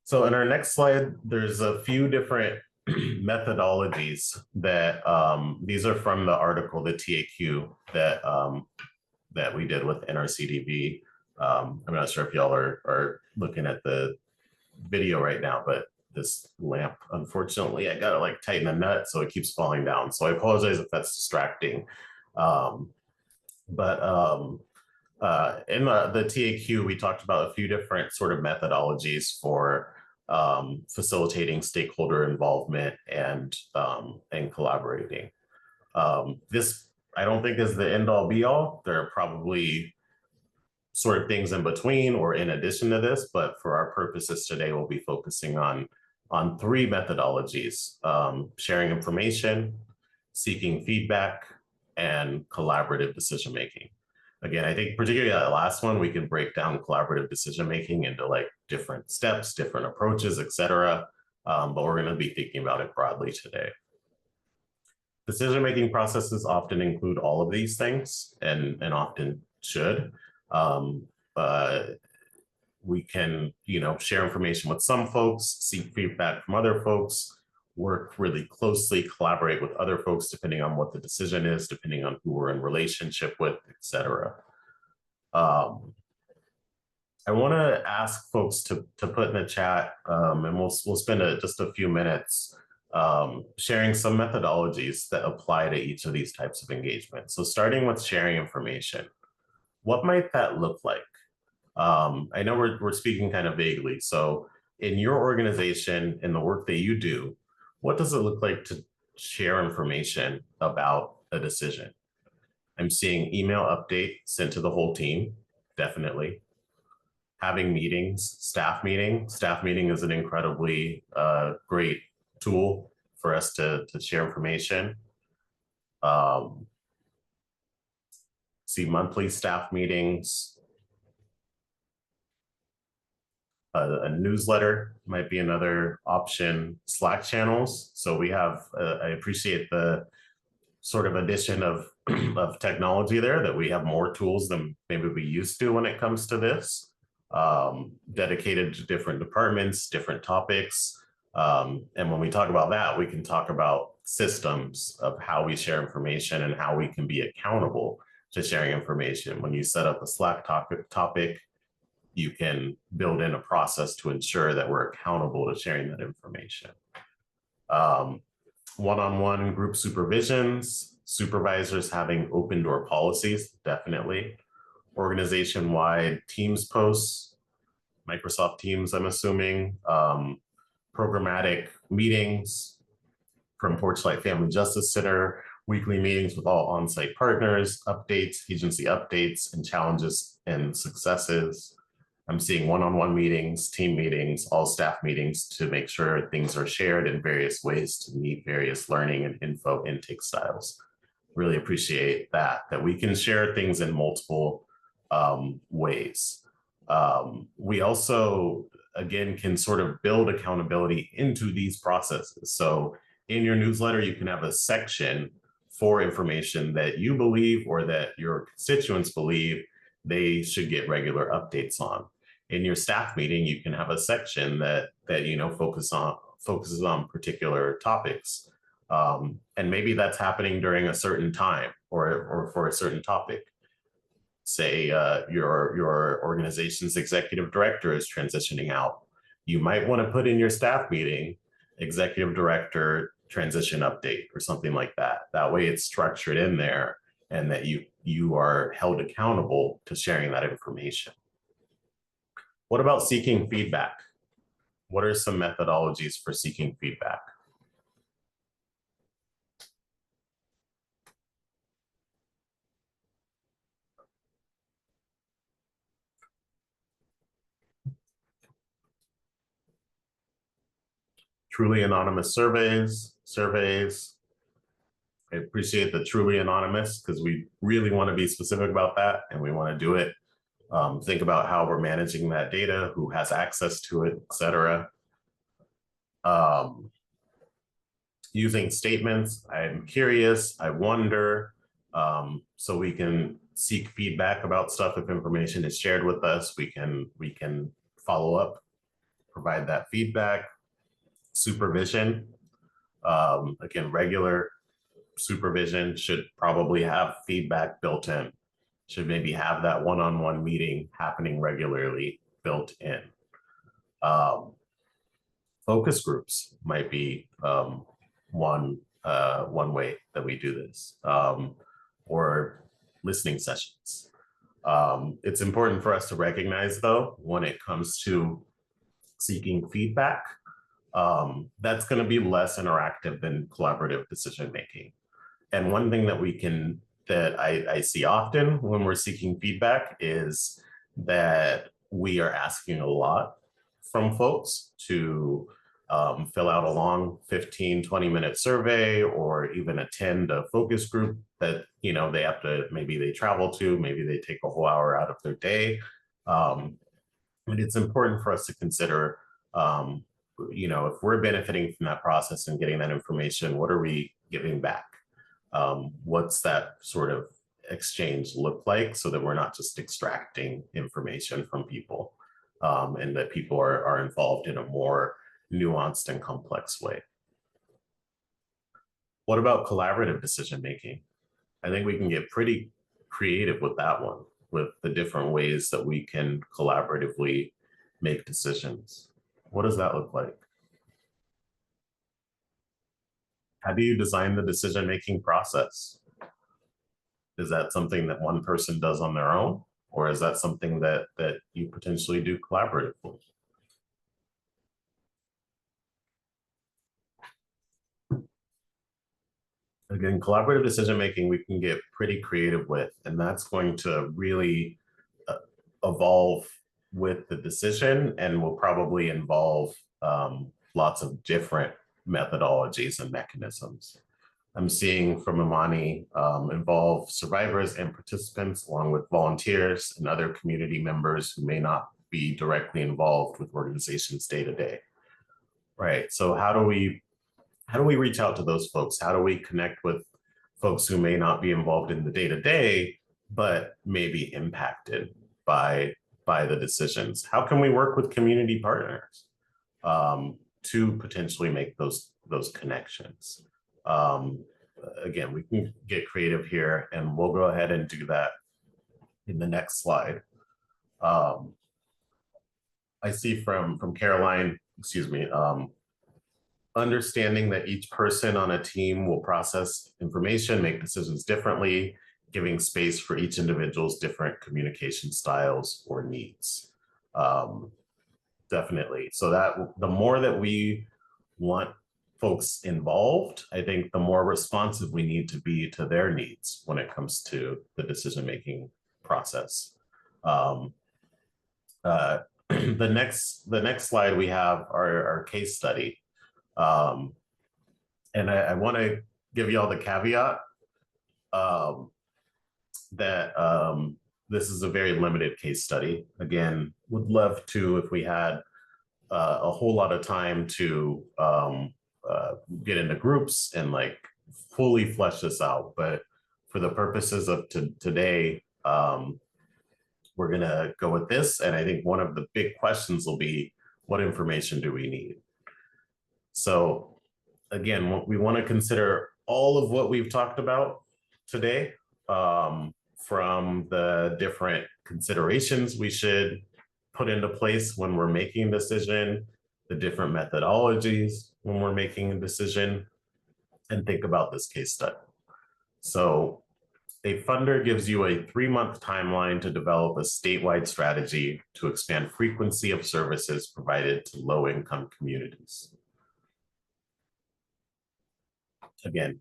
C: So in our next slide, there's a few different methodologies that these are from the article, the TAQ that we did with NRCDB. I'm not sure if y'all are looking at the video right now, but this lamp, unfortunately, I gotta like tighten the nut so it keeps falling down. So I apologize if that's distracting. In the TAQ, we talked about a few different sort of methodologies for facilitating stakeholder involvement and collaborating. This, I don't think, is the end all be all. There are probably sort of things in between or in addition to this, but for our purposes today, we'll be focusing on three methodologies: sharing information, seeking feedback, and collaborative decision-making. Again, I think particularly that last one, we can break down collaborative decision-making into like different steps, different approaches, et cetera. But we're going to be thinking about it broadly today. Decision-making processes often include all of these things and often should. We can, share information with some folks, seek feedback from other folks, work really closely, collaborate with other folks, depending on what the decision is, depending on who we're in relationship with, et cetera. I want to ask folks to put in the chat, and we'll spend just a few minutes sharing some methodologies that apply to each of these types of engagement. So starting with sharing information, what might that look like? I know we're speaking kind of vaguely. So in your organization, in the work that you do, what does it look like to share information about a decision? I'm seeing email update sent to the whole team, definitely. Having meetings, staff meeting. Staff meeting is an incredibly great tool for us to share information. See monthly staff meetings. A newsletter might be another option. Slack channels. So we have, I appreciate the sort of addition of technology there, that we have more tools than maybe we used to when it comes to this, dedicated to different departments, different topics. And when we talk about that, we can talk about systems of how we share information and how we can be accountable to sharing information. When you set up a Slack topic, you can build in a process to ensure that we're accountable to sharing that information. One-on-one group supervisions, supervisors having open door policies, definitely. Organization-wide Teams posts, Microsoft Teams, I'm assuming. Programmatic meetings from Porchlight Family Justice Center, weekly meetings with all on-site partners, updates, agency updates, and challenges and successes. I'm seeing one-on-one meetings, team meetings, all staff meetings to make sure things are shared in various ways to meet various learning and info intake styles. Really appreciate that we can share things in multiple ways. We also, again, can sort of build accountability into these processes. So in your newsletter, you can have a section for information that you believe or that your constituents believe they should get regular updates on. In your staff meeting, you can have a section that focuses on particular topics. And maybe that's happening during a certain time or for a certain topic. Say your organization's executive director is transitioning out. You might want to put in your staff meeting, executive director transition update or something like that. That way it's structured in there and that you are held accountable to sharing that information. What about seeking feedback? What are some methodologies for seeking feedback? Truly anonymous surveys. I appreciate the truly anonymous because we really want to be specific about that and we want to do it. Think about how we're managing that data, who has access to it, et cetera. Using statements, I'm curious, I wonder, so we can seek feedback about stuff. If information is shared with us, we can follow up, provide that feedback. Supervision, again, regular supervision should probably have feedback built in, should maybe have that one-on-one meeting happening regularly built in. Focus groups might be one way that we do this, or listening sessions. It's important for us to recognize, though, when it comes to seeking feedback, that's going to be less interactive than collaborative decision making. And one thing that I see often when we're seeking feedback is that we are asking a lot from folks to fill out a long 15-20-minute survey or even attend a focus group that they have to, maybe they travel to, maybe they take a whole hour out of their day. And it's important for us to consider, if we're benefiting from that process and getting that information, what are we giving back? What's that sort of exchange look like, so that we're not just extracting information from people, and that people are involved in a more nuanced and complex way. What about collaborative decision making? I think we can get pretty creative with that one, with the different ways that we can collaboratively make decisions. What does that look like? How do you design the decision-making process? Is that something that one person does on their own, or is that something that you potentially do collaboratively? Again, collaborative decision-making we can get pretty creative with, and that's going to really evolve with the decision and will probably involve lots of different methodologies and mechanisms. I'm seeing from Imani involve survivors and participants along with volunteers and other community members who may not be directly involved with organizations day to day. Right, so how do we reach out to those folks? How do we connect with folks who may not be involved in the day to day, but may be impacted by the decisions? How can we work with community partners to potentially make those connections? Again, we can get creative here, and we'll go ahead and do that in the next slide. I see from Caroline, understanding that each person on a team will process information, make decisions differently, giving space for each individual's different communication styles or needs. Definitely. So that the more that we want folks involved, I think the more responsive we need to be to their needs when it comes to the decision-making process. The next slide we have our case study. And I want to give you all the caveat that this is a very limited case study. Again, would love to, if we had a whole lot of time to get into groups and like fully flesh this out. But for the purposes of today, we're gonna go with this. And I think one of the big questions will be, what information do we need? So again, we want to consider all of what we've talked about today, from the different considerations we should put into place when we're making a decision, the different methodologies when we're making a decision, and think about this case study. So a funder gives you a 3-month timeline to develop a statewide strategy to expand frequency of services provided to low-income communities. Again,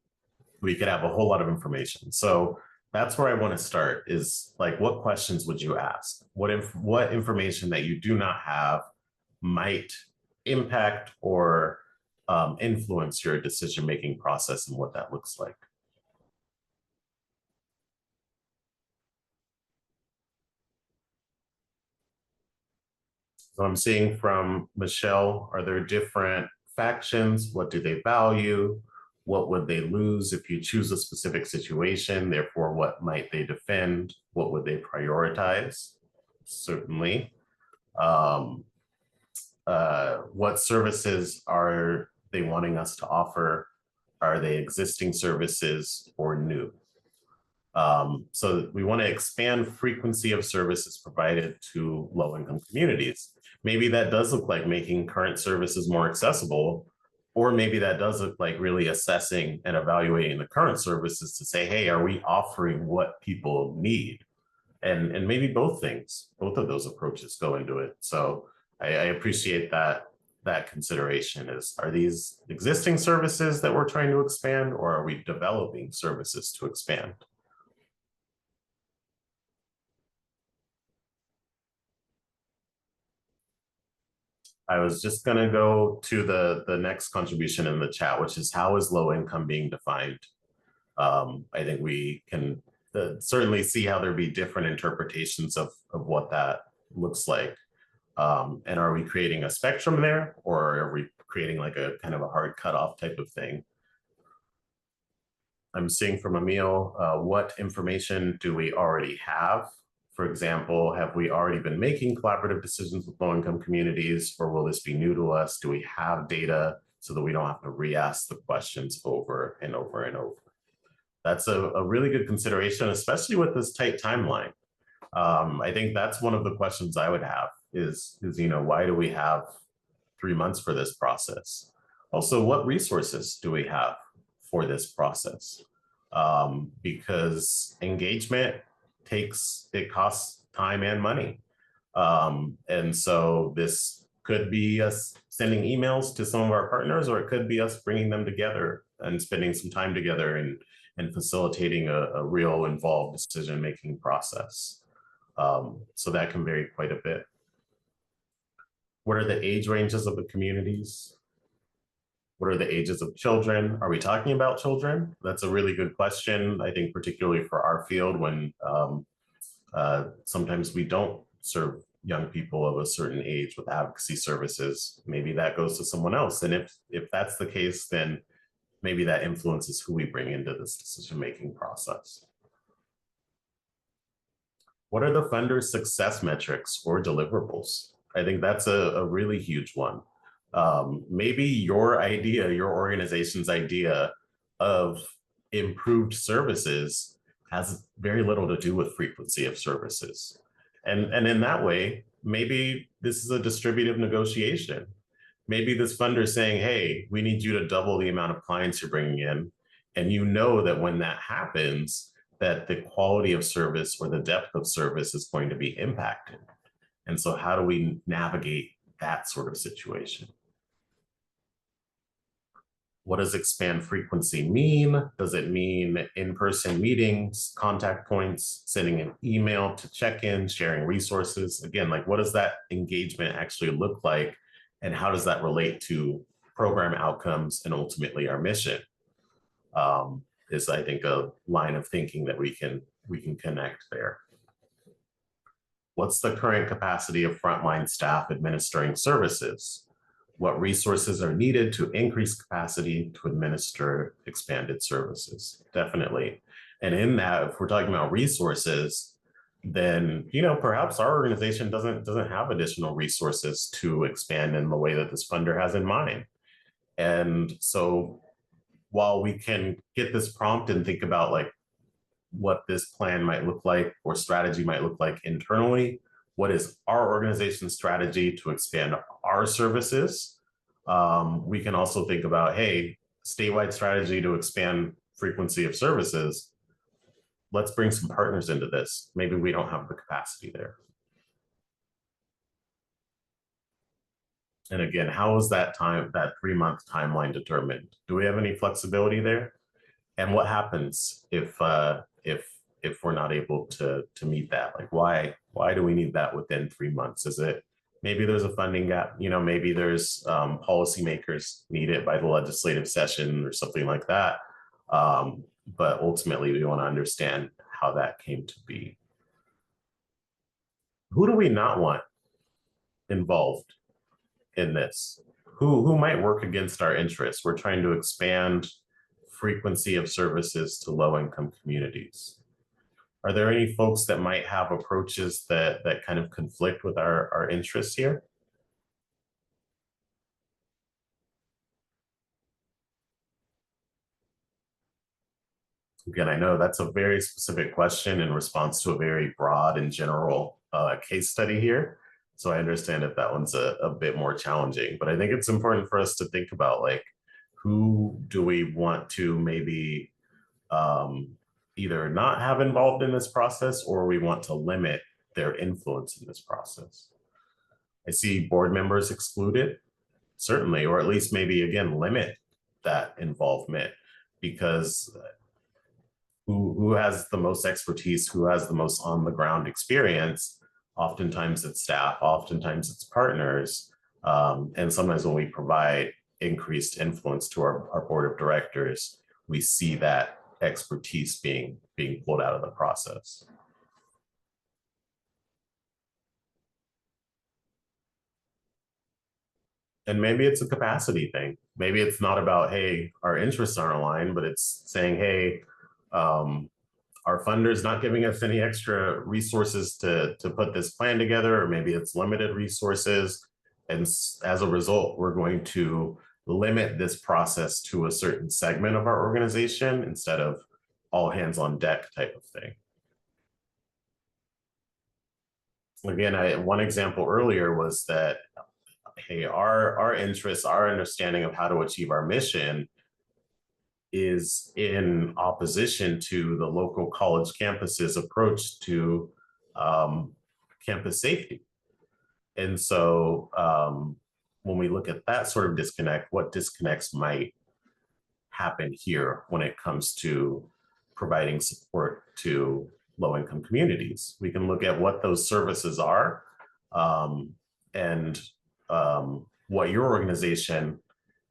C: we could have a whole lot of information. So that's where I want to start is like, what questions would you ask? What information that you do not have might impact or influence your decision-making process and what that looks like? So I'm seeing from Michelle, are there different factions? What do they value? What would they lose if you choose a specific situation? Therefore, what might they defend? What would they prioritize? Certainly. What services are they wanting us to offer? Are they existing services or new? So we want to expand frequency of services provided to low-income communities. Maybe that does look like making current services more accessible, or maybe that does look like really assessing and evaluating the current services to say, hey, are we offering what people need? And maybe both things, both of those approaches go into it. So I appreciate that consideration is, are these existing services that we're trying to expand, or are we developing services to expand? I was just going to go to the next contribution in the chat, which is, how is low income being defined? I think we can certainly see how there'd be different interpretations of what that looks like. And are we creating a spectrum there, or are we creating like a kind of a hard cutoff type of thing? I'm seeing from Emil, what information do we already have? For example, have we already been making collaborative decisions with low-income communities, or will this be new to us? Do we have data so that we don't have to re-ask the questions over and over and over? That's a really good consideration, especially with this tight timeline. I think that's one of the questions I would have is why do we have 3 months for this process? Also, what resources do we have for this process? Because engagement costs time and money. And so this could be us sending emails to some of our partners, or it could be us bringing them together and spending some time together and facilitating a real involved decision-making process. So that can vary quite a bit. What are the age ranges of the communities? What are the ages of children? Are we talking about children? That's a really good question. I think particularly for our field, when sometimes we don't serve young people of a certain age with advocacy services, maybe that goes to someone else. And if that's the case, then maybe that influences who we bring into this decision-making process. What are the funders' success metrics or deliverables? I think that's a really huge one. Maybe your idea, your organization's idea of improved services has very little to do with frequency of services. And in that way, maybe this is a distributive negotiation. Maybe this funder is saying, hey, we need you to double the amount of clients you're bringing in. And you know that when that happens, that the quality of service or the depth of service is going to be impacted. And so how do we navigate that sort of situation? What does expand frequency mean? Does it mean in-person meetings, contact points, sending an email to check in, sharing resources? Again, like, what does that engagement actually look like? And how does that relate to program outcomes and ultimately our mission? Is, I think, a line of thinking that we can connect there. What's the current capacity of frontline staff administering services? What resources are needed to increase capacity to administer expanded services? Definitely. And in that, if we're talking about resources, then perhaps our organization doesn't have additional resources to expand in the way that this funder has in mind. And so while we can get this prompt and think about like what this plan might look like or strategy might look like internally, what is our organization's strategy to expand our services? We can also think about, hey, statewide strategy to expand frequency of services. Let's bring some partners into this. Maybe we don't have the capacity there. And again, how is that 3-month timeline determined? Do we have any flexibility there? And what happens if we're not able to meet that? Like, why do we need that within 3 months? Is it maybe there's a funding gap? You know, maybe there's policymakers need it by the legislative session or something like that. But ultimately, we want to understand how that came to be. Who do we not want involved in this? Who might work against our interests? We're trying to expand frequency of services to low-income communities. Are there any folks that might have approaches that kind of conflict with our interests here? Again, I know that's a very specific question in response to a very broad and general case study here. So I understand if that one's a bit more challenging, but I think it's important for us to think about, like, who do we want to maybe either not have involved in this process, or we want to limit their influence in this process. I see board members excluded, certainly, or at least maybe, again, limit that involvement, because who has the most expertise, who has the most on the ground experience? Oftentimes it's staff, oftentimes it's partners. And sometimes when we provide increased influence to our board of directors, we see that expertise being pulled out of the process. And maybe it's a capacity thing. Maybe it's not about, hey, our interests aren't aligned, but it's saying, hey, our funder's not giving us any extra resources to put this plan together, or maybe it's limited resources. And as a result, we're going to limit this process to a certain segment of our organization instead of all hands on deck type of thing. Again, one example earlier was that, hey, our interests, our understanding of how to achieve our mission is in opposition to the local college campus's approach to campus safety. And so when we look at that sort of disconnect, what disconnects might happen here when it comes to providing support to low-income communities? We can look at what those services are and what your organization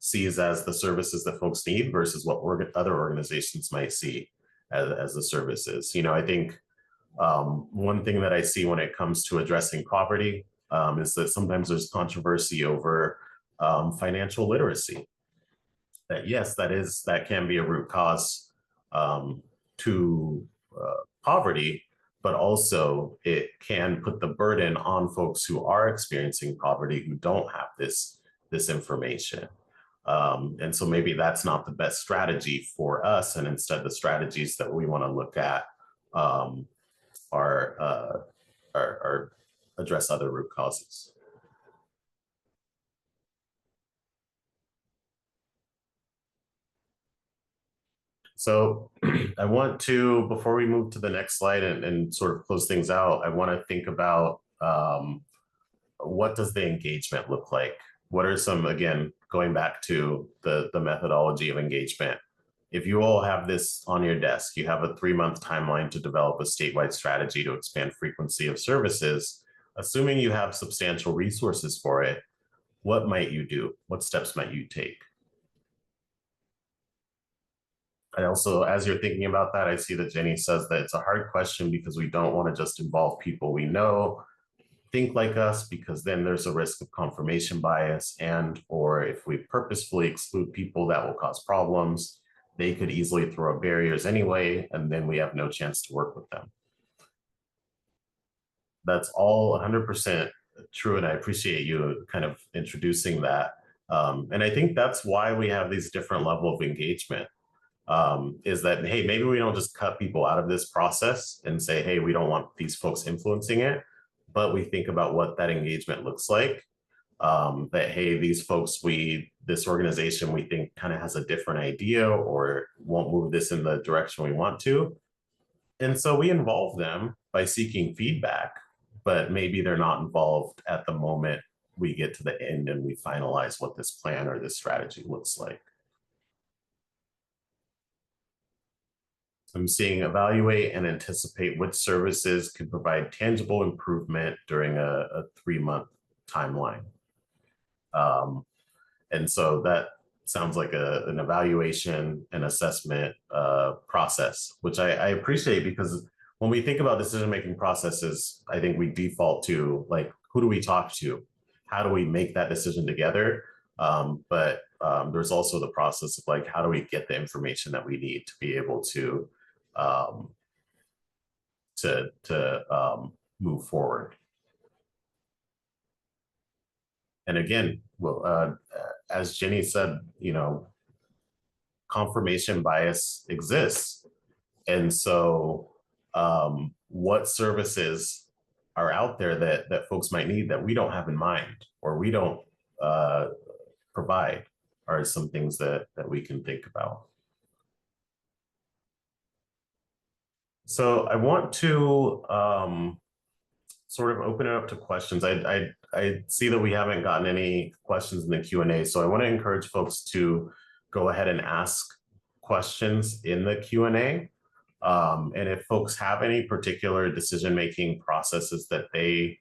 C: sees as the services that folks need versus what other organizations might see as the services. You know, I think one thing that I see when it comes to addressing poverty is that sometimes there's controversy over financial literacy. That yes, that can be a root cause to poverty, but also it can put the burden on folks who are experiencing poverty who don't have this information. And so maybe that's not the best strategy for us, and instead the strategies that we want to look at are address other root causes. So I want to, before we move to the next slide and sort of close things out, I want to think about what does the engagement look like? What are some, again, going back to the methodology of engagement. If you all have this on your desk, you have a 3-month timeline to develop a statewide strategy to expand frequency of services, assuming you have substantial resources for it, what might you do? What steps might you take? I also, as you're thinking about that, I see that Jenny says that it's a hard question because we don't want to just involve people we know think like us, because then there's a risk of confirmation bias, and or if we purposefully exclude people, that will cause problems. They could easily throw up barriers anyway, and then we have no chance to work with them. That's all 100% true, and I appreciate you kind of introducing that. And I think that's why we have these different levels of engagement, is that, hey, maybe we don't just cut people out of this process and say, hey, we don't want these folks influencing it, but we think about what that engagement looks like. that, hey, these folks, this organization, we think kind of has a different idea or won't move this in the direction we want to. And so we involve them by seeking feedback, but maybe they're not involved at the moment we get to the end and we finalize what this plan or this strategy looks like. I'm seeing evaluate and anticipate which services could provide tangible improvement during a 3-month timeline. And so that sounds like an evaluation and assessment process, which I appreciate, because when we think about decision-making processes, I think we default to like, who do we talk to? How do we make that decision together? But there's also the process of like, how do we get the information that we need to be able to move forward? And again, well, as Jenny said, you know, confirmation bias exists. And so what services are out there that folks might need that we don't have in mind or we don't provide are some things that we can think about. So I want to sort of open it up to questions. I see that we haven't gotten any questions in the Q&A, so I want to encourage folks to go ahead and ask questions in the Q&A. And if folks have any particular decision-making processes that they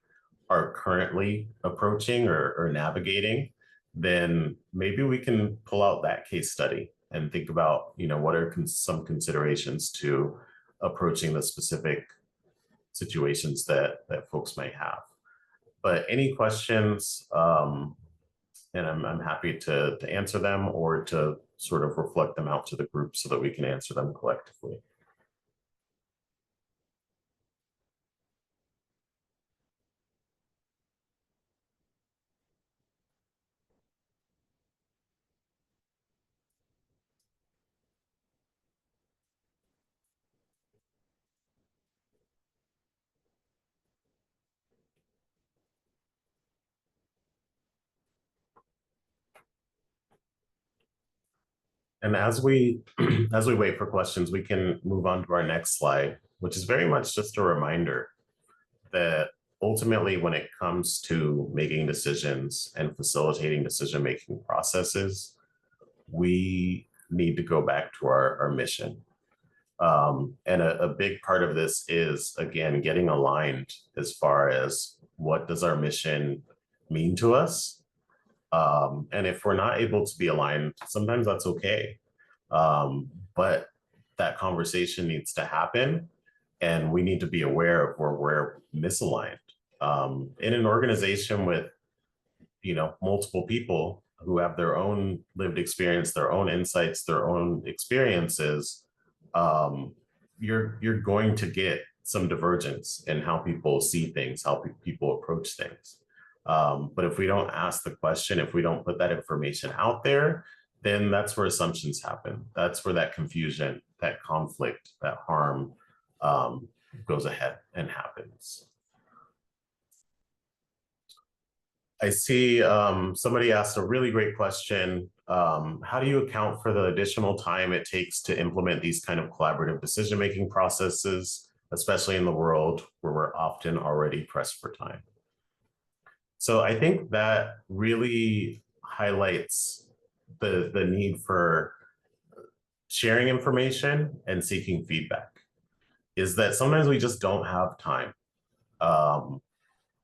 C: are currently approaching or navigating, then maybe we can pull out that case study and think about, you know, what are some considerations to approaching the specific situations that folks might have. But any questions, and I'm happy to answer them or to sort of reflect them out to the group so that we can answer them collectively. And as we wait for questions, we can move on to our next slide, which is very much just a reminder that ultimately, when it comes to making decisions and facilitating decision-making processes, we need to go back to our mission. And a big part of this is, again, getting aligned as far as what does our mission mean to us? And if we're not able to be aligned, sometimes that's okay. But that conversation needs to happen, and we need to be aware of where we're misaligned. In an organization with, you know, multiple people who have their own lived experience, their own insights, their own experiences, you're going to get some divergence in how people see things, how people approach things. But if we don't ask the question, if we don't put that information out there, then that's where assumptions happen. That's where that confusion, that conflict, that harm goes ahead and happens. I see somebody asked a really great question. How do you account for the additional time it takes to implement these kind of collaborative decision-making processes, especially in the world where we're often already pressed for time? So I think that really highlights the need for sharing information and seeking feedback, is that sometimes we just don't have time.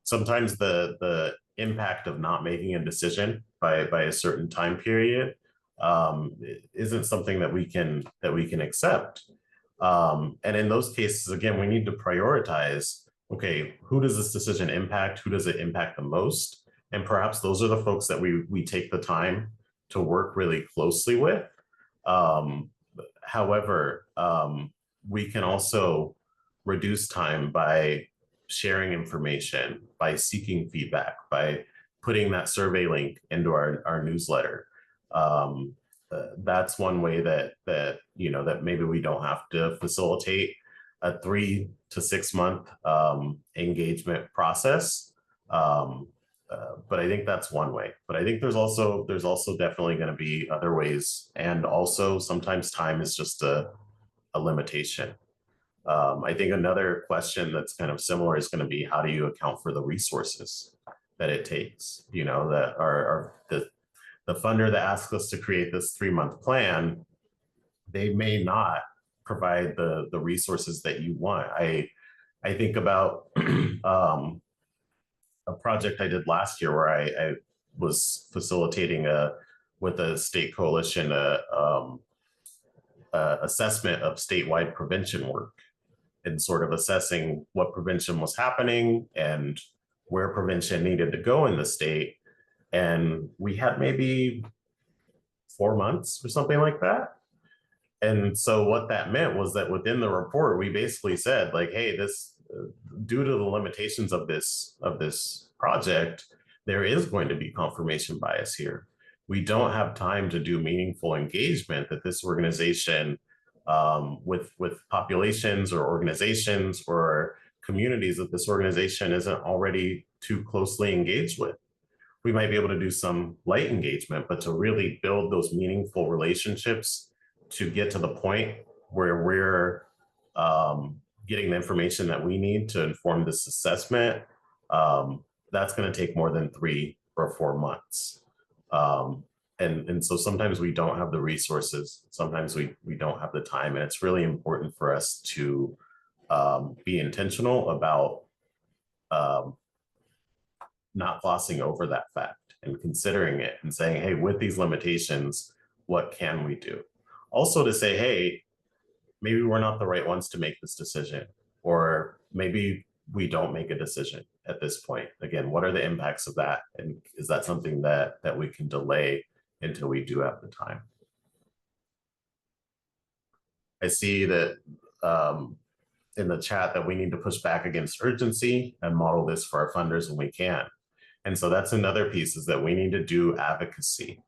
C: Sometimes the impact of not making a decision by a certain time period isn't something that we can accept. And in those cases, again, we need to prioritize, okay, who does this decision impact? Who does it impact the most? And perhaps those are the folks that we take the time to work really closely with. However, we can also reduce time by sharing information, by seeking feedback, by putting that survey link into our newsletter. That's one way that you know, that maybe we don't have to facilitate a 3 to 6 month engagement process. But I think that's one way. But I think there's also definitely going to be other ways, and also sometimes time is just a limitation. I think another question that's kind of similar is going to be, how do you account for the resources that it takes? You know, that are the funder that asks us to create this 3-month plan, they may not provide the resources that you want. I think about a project I did last year where I was facilitating with a state coalition assessment of statewide prevention work, and sort of assessing what prevention was happening and where prevention needed to go in the state. And we had maybe 4 months or something like that. And so what that meant was that within the report, we basically said, like, hey, this, due to the limitations of this project, there is going to be confirmation bias here. We don't have time to do meaningful engagement that this organization, with populations or organizations or communities that this organization isn't already too closely engaged with. We might be able to do some light engagement, but to really build those meaningful relationships to get to the point where we're getting the information that we need to inform this assessment, that's going to take more than 3 or 4 months. And so sometimes we don't have the resources, sometimes we don't have the time, and it's really important for us to be intentional about not glossing over that fact and considering it and saying, hey, with these limitations, what can we do? Also to say, hey, maybe we're not the right ones to make this decision, or maybe we don't make a decision at this point. Again, what are the impacts of that? And is that something that we can delay until we do have the time? I see that in the chat that we need to push back against urgency and model this for our funders when we can. And so that's another piece, is that we need to do advocacy.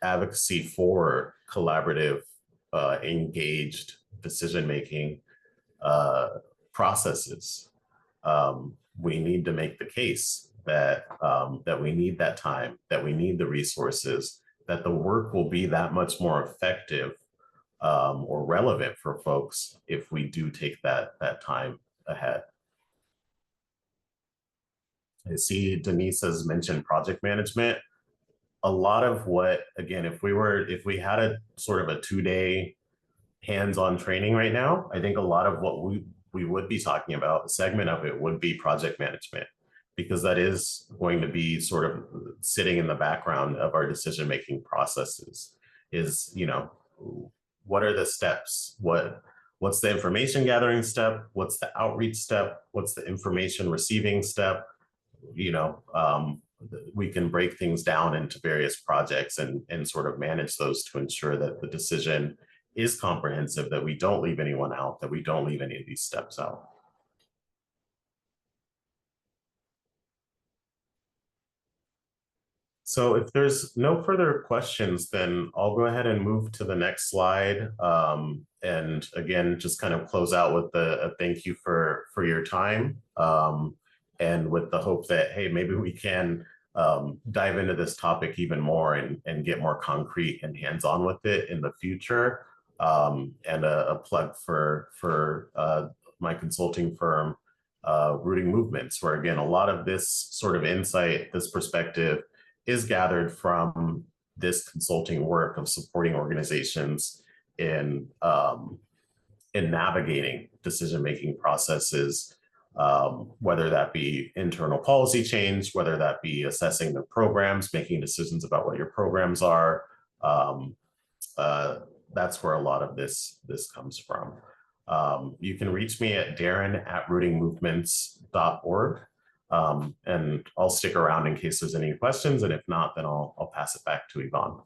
C: Advocacy for collaborative, engaged decision-making processes. We need to make the case that that we need that time, that we need the resources, that the work will be that much more effective or relevant for folks if we do take that time ahead. I see Denise has mentioned project management. A lot of what, again, if we had a sort of a 2-day hands-on training right now, I think a lot of what we would be talking about, a segment of it would be project management, because that is going to be sort of sitting in the background of our decision-making processes. Is, you know, what are the steps? What's the information gathering step? What's the outreach step? What's the information receiving step? You know, we can break things down into various projects and sort of manage those to ensure that the decision is comprehensive, that we don't leave anyone out, that we don't leave any of these steps out. So if there's no further questions, then I'll go ahead and move to the next slide. And again, just kind of close out with a thank you for your time. And with the hope that, hey, maybe we can dive into this topic even more and get more concrete and hands-on with it in the future. And a plug for my consulting firm, Rooting Movements, where again, a lot of this sort of insight, this perspective is gathered from this consulting work of supporting organizations in navigating decision-making processes, whether that be internal policy change, whether that be assessing the programs, making decisions about what your programs are. That's where a lot of this comes from. You can reach me at darren@rootingmovements.org. And I'll stick around in case there's any questions. And if not, then I'll pass it back to Yvonne.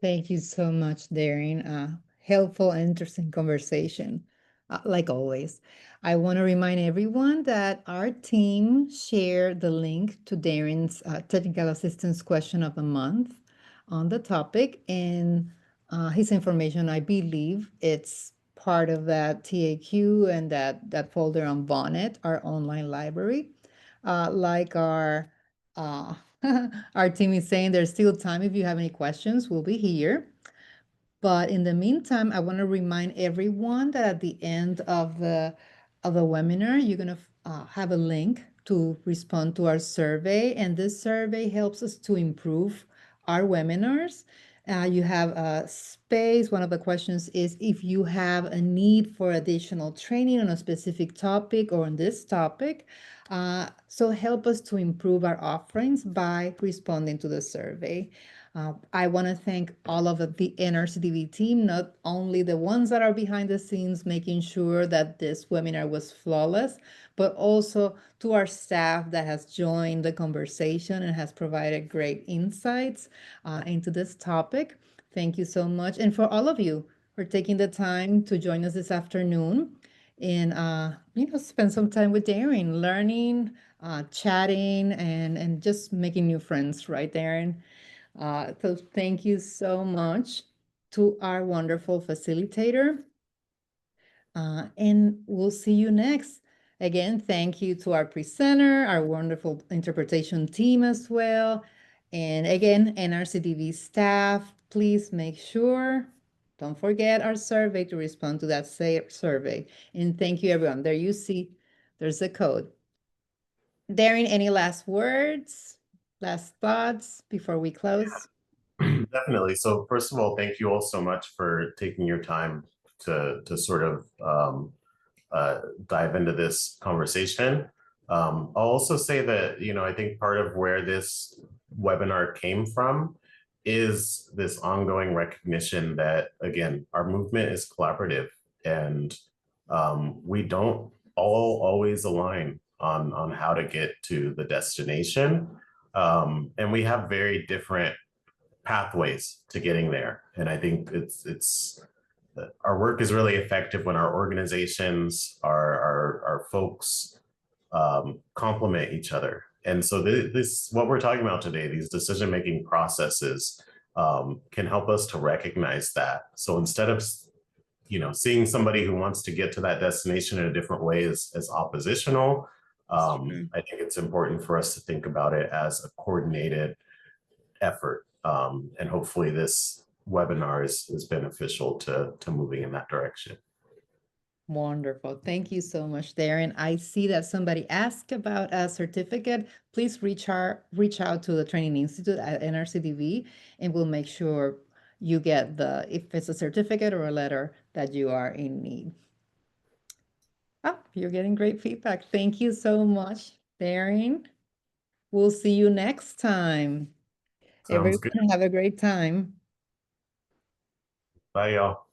A: Thank you so much, Darren. Helpful and interesting conversation, like always. I want to remind everyone that our team shared the link to Darren's technical assistance question of the month on the topic, and his information, I believe it's part of that TAQ and that folder on Bonnet, our online library. Like our our team is saying, there's still time. If you have any questions, we'll be here. But in the meantime, I want to remind everyone that at the end of the webinar, you're going to have a link to respond to our survey, and this survey helps us to improve our webinars. You have a space. One of the questions is if you have a need for additional training on a specific topic or on this topic. So help us to improve our offerings by responding to the survey. I want to thank all of the NRCDV team, not only the ones that are behind the scenes making sure that this webinar was flawless, but also to our staff that has joined the conversation and has provided great insights into this topic. Thank you so much. And for all of you for taking the time to join us this afternoon and spend some time with Darren, learning, chatting, and just making new friends, right, Darren? So thank you so much to our wonderful facilitator. And we'll see you next. Again, thank you to our presenter, our wonderful interpretation team as well. And again, NRCDV staff, please make sure, don't forget our survey to respond to that survey. And thank you, everyone. There you see, there's the code. Darren, any last words, last thoughts before we close?
C: Definitely. So first of all, thank you all so much for taking your time to sort of dive into this conversation. I'll also say that, I think part of where this webinar came from is this ongoing recognition that, again, our movement is collaborative and we don't all always align on how to get to the destination. And we have very different pathways to getting there. And I think it's our work is really effective when our organizations, our folks complement each other. And so this what we're talking about today, these decision-making processes can help us to recognize that. So instead of seeing somebody who wants to get to that destination in a different way as oppositional, I think it's important for us to think about it as a coordinated effort. And hopefully this webinar is beneficial to moving in that direction.
A: Wonderful. Thank you so much, Darren. I see that somebody asked about a certificate. Please reach out to the Training Institute at NRCDV, and we'll make sure you get if it's a certificate or a letter that you are in need. Oh, you're getting great feedback. Thank you so much, Darren. We'll see you next time.
C: Sounds
A: Everyone
C: good.
A: have a great time.
C: Bye, y'all.